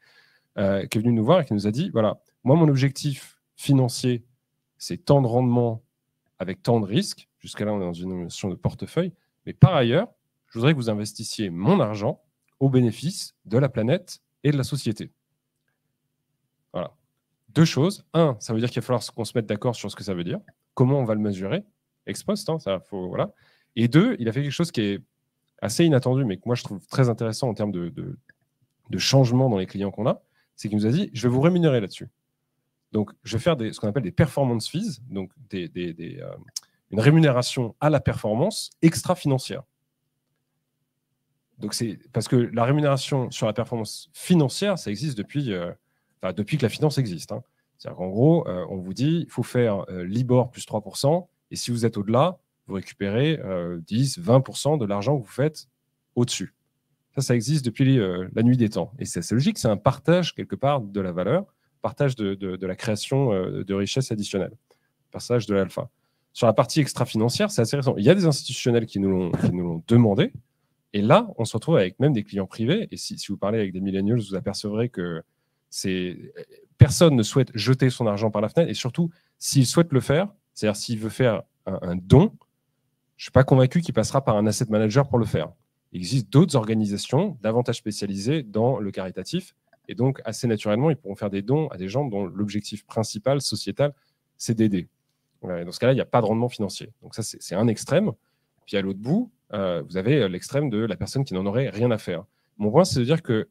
qui est venu nous voir et qui nous a dit, voilà, moi, mon objectif financier, c'est tant de rendement avec tant de risques. Jusqu'à là, on est dans une notion de portefeuille. Mais par ailleurs, je voudrais que vous investissiez mon argent au bénéfice de la planète et de la société. Voilà. Deux choses. Un, ça veut dire qu'il va falloir qu'on se mette d'accord sur ce que ça veut dire. Comment on va le mesurer ex post, hein, ça, voilà. Et deux, il a fait quelque chose qui est assez inattendu, mais que moi, je trouve très intéressant en termes de changement dans les clients qu'on a. C'est qu'il nous a dit, je vais vous rémunérer là-dessus. Donc, je vais faire ce qu'on appelle des performance fees, donc une rémunération à la performance extra-financière. Donc, c'est parce que la rémunération sur la performance financière, ça existe depuis que la finance existe. Hein. C'est-à-dire qu'en gros, on vous dit, il faut faire Libor plus 3%, et si vous êtes au-delà, vous récupérez 10, 20% de l'argent que vous faites au-dessus. Ça existe depuis la nuit des temps. Et c'est logique, c'est un partage quelque part de la valeur, partage de la création de richesses additionnelles, partage de l'alpha. Sur la partie extra-financière, c'est assez récent. Il y a des institutionnels qui nous l'ont demandé, et là, on se retrouve avec même des clients privés, et si vous parlez avec des millennials, vous apercevrez que personne ne souhaite jeter son argent par la fenêtre, et surtout, s'il souhaite le faire, c'est-à-dire s'il veut faire un don, je ne suis pas convaincu qu'il passera par un asset manager pour le faire. Il existe d'autres organisations davantage spécialisées dans le caritatif, et donc assez naturellement, ils pourront faire des dons à des gens dont l'objectif principal, sociétal, c'est d'aider. Dans ce cas-là, il n'y a pas de rendement financier. Donc ça, c'est un extrême. Puis à l'autre bout, vous avez l'extrême de la personne qui n'en aurait rien à faire. Mon point, c'est de dire que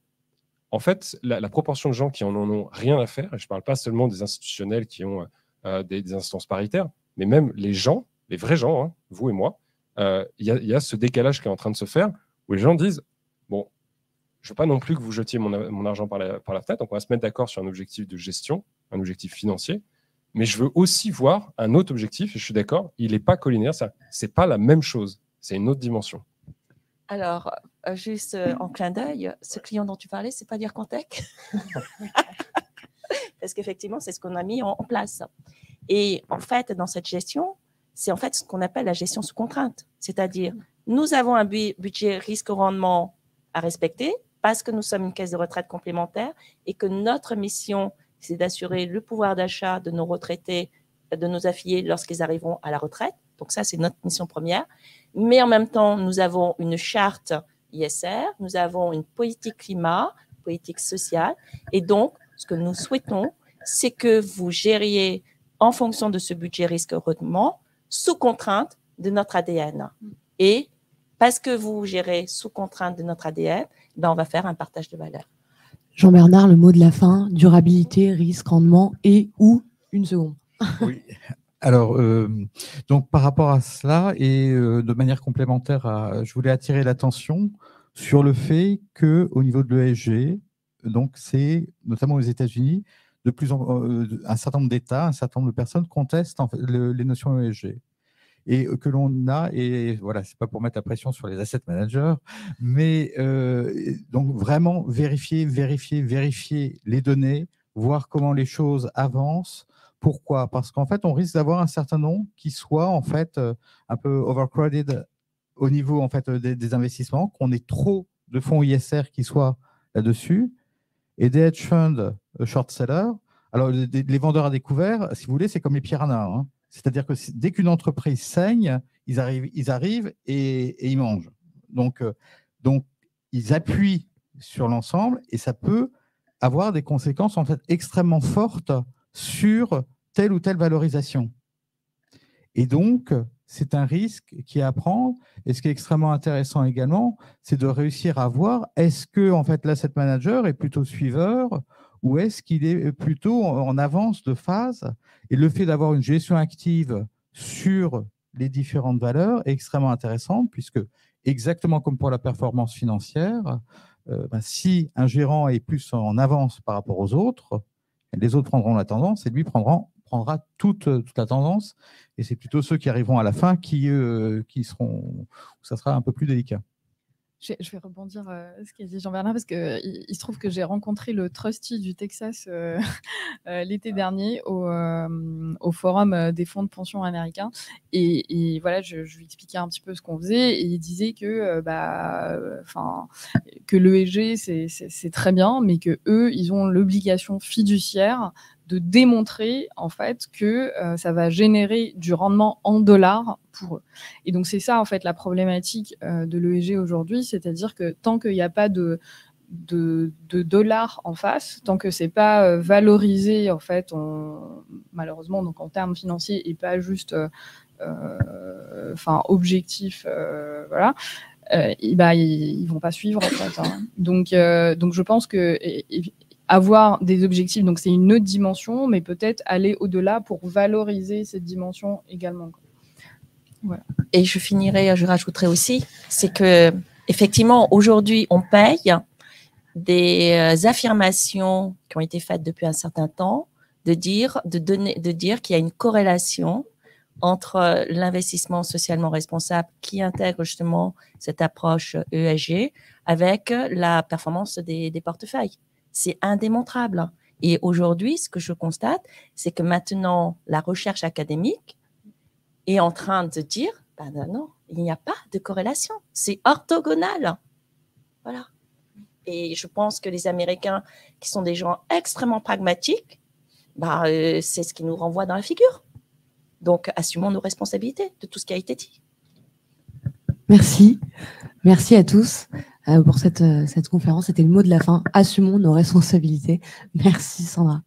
en fait, la proportion de gens qui en ont rien à faire, et je ne parle pas seulement des institutionnels qui ont des instances paritaires, mais même les gens, les vrais gens, hein, vous et moi, il y a ce décalage qui est en train de se faire où les gens disent, bon, je ne veux pas non plus que vous jetiez mon argent par la fenêtre, donc on va se mettre d'accord sur un objectif de gestion, un objectif financier, mais je veux aussi voir un autre objectif, et je suis d'accord, il n'est pas collinaire, ce n'est pas la même chose, c'est une autre dimension. Alors, juste en clin d'œil, ce client dont tu parlais, c'est pas d'Ircantec. Parce qu'effectivement, c'est ce qu'on a mis en place. Et en fait, dans cette gestion, c'est en fait ce qu'on appelle la gestion sous contrainte. C'est-à-dire, nous avons un budget risque-rendement à respecter parce que nous sommes une caisse de retraite complémentaire et que notre mission, c'est d'assurer le pouvoir d'achat de nos retraités, de nos affiliés lorsqu'ils arriveront à la retraite. Donc ça, c'est notre mission première. Mais en même temps, nous avons une charte ISR, nous avons une politique climat, politique sociale. Et donc, ce que nous souhaitons, c'est que vous gériez en fonction de ce budget risque-rendement sous contrainte de notre ADN. Et parce que vous gérez sous contrainte de notre ADN, ben on va faire un partage de valeur. Jean-Bernard, le mot de la fin, durabilité, risque, rendement et ou une seconde. Oui. Alors, donc par rapport à cela et de manière complémentaire, je voulais attirer l'attention sur le fait qu'au niveau de l'ESG, donc c'est notamment aux États-Unis, un certain nombre d'États, un certain nombre de personnes contestent en fait, les notions ESG. Et que l'on a, et voilà, c'est pas pour mettre la pression sur les asset managers, mais donc vraiment vérifier les données, voir comment les choses avancent. Pourquoi? Parce qu'en fait, on risque d'avoir un certain nombre qui soient en fait un peu overcrowded au niveau en fait des investissements, qu'on ait trop de fonds ISR qui soient là-dessus, et des hedge funds short sellers. Alors, les vendeurs à découvert, si vous voulez, c'est comme les piranhas, hein. C'est-à-dire que dès qu'une entreprise saigne, ils arrivent et ils mangent. Donc, ils appuient sur l'ensemble et ça peut avoir des conséquences en fait extrêmement fortes sur telle ou telle valorisation. Et donc, c'est un risque qui est à prendre. Et ce qui est extrêmement intéressant également, c'est de réussir à voir, est-ce que en fait, l'asset manager est plutôt suiveur ou est-ce qu'il est plutôt en avance de phase? Et le fait d'avoir une gestion active sur les différentes valeurs est extrêmement intéressant, puisque exactement comme pour la performance financière, si un gérant est plus en avance par rapport aux autres, les autres prendront la tendance et lui prendra toute la tendance. Et c'est plutôt ceux qui arriveront à la fin qui seront, où ça sera un peu plus délicat. Je vais rebondir ce qu'a dit Jean-Bernard, parce qu'il se trouve que j'ai rencontré le trustee du Texas l'été dernier au forum des fonds de pension américains. Et voilà, je lui expliquais un petit peu ce qu'on faisait. Et il disait que, que l'ESG, c'est très bien, mais qu'eux, ils ont l'obligation fiduciaire de démontrer en fait que ça va générer du rendement en dollars pour eux. Et donc c'est ça en fait la problématique de l'ESG aujourd'hui, c'est-à-dire que tant qu'il n'y a pas de dollars en face, tant que c'est pas valorisé en fait, malheureusement donc en termes financiers et pas juste objectif, voilà. Ils vont pas suivre en fait, hein. Donc je pense que avoir des objectifs, donc c'est une autre dimension, mais peut-être aller au-delà pour valoriser cette dimension également. Voilà. Et je rajouterai aussi, c'est que effectivement aujourd'hui on paye des affirmations qui ont été faites depuis un certain temps, de dire qu'il y a une corrélation entre l'investissement socialement responsable qui intègre justement cette approche ESG avec la performance des portefeuilles. C'est indémontrable. Et aujourd'hui, ce que je constate, c'est que maintenant, la recherche académique est en train de dire, non, il n'y a pas de corrélation. C'est orthogonal. Voilà. Et je pense que les Américains, qui sont des gens extrêmement pragmatiques, c'est ce qui nous renvoie dans la figure. Donc, assumons nos responsabilités de tout ce qui a été dit. Merci. Merci à tous pour cette conférence. C'était le mot de la fin. Assumons nos responsabilités. Merci Sandra.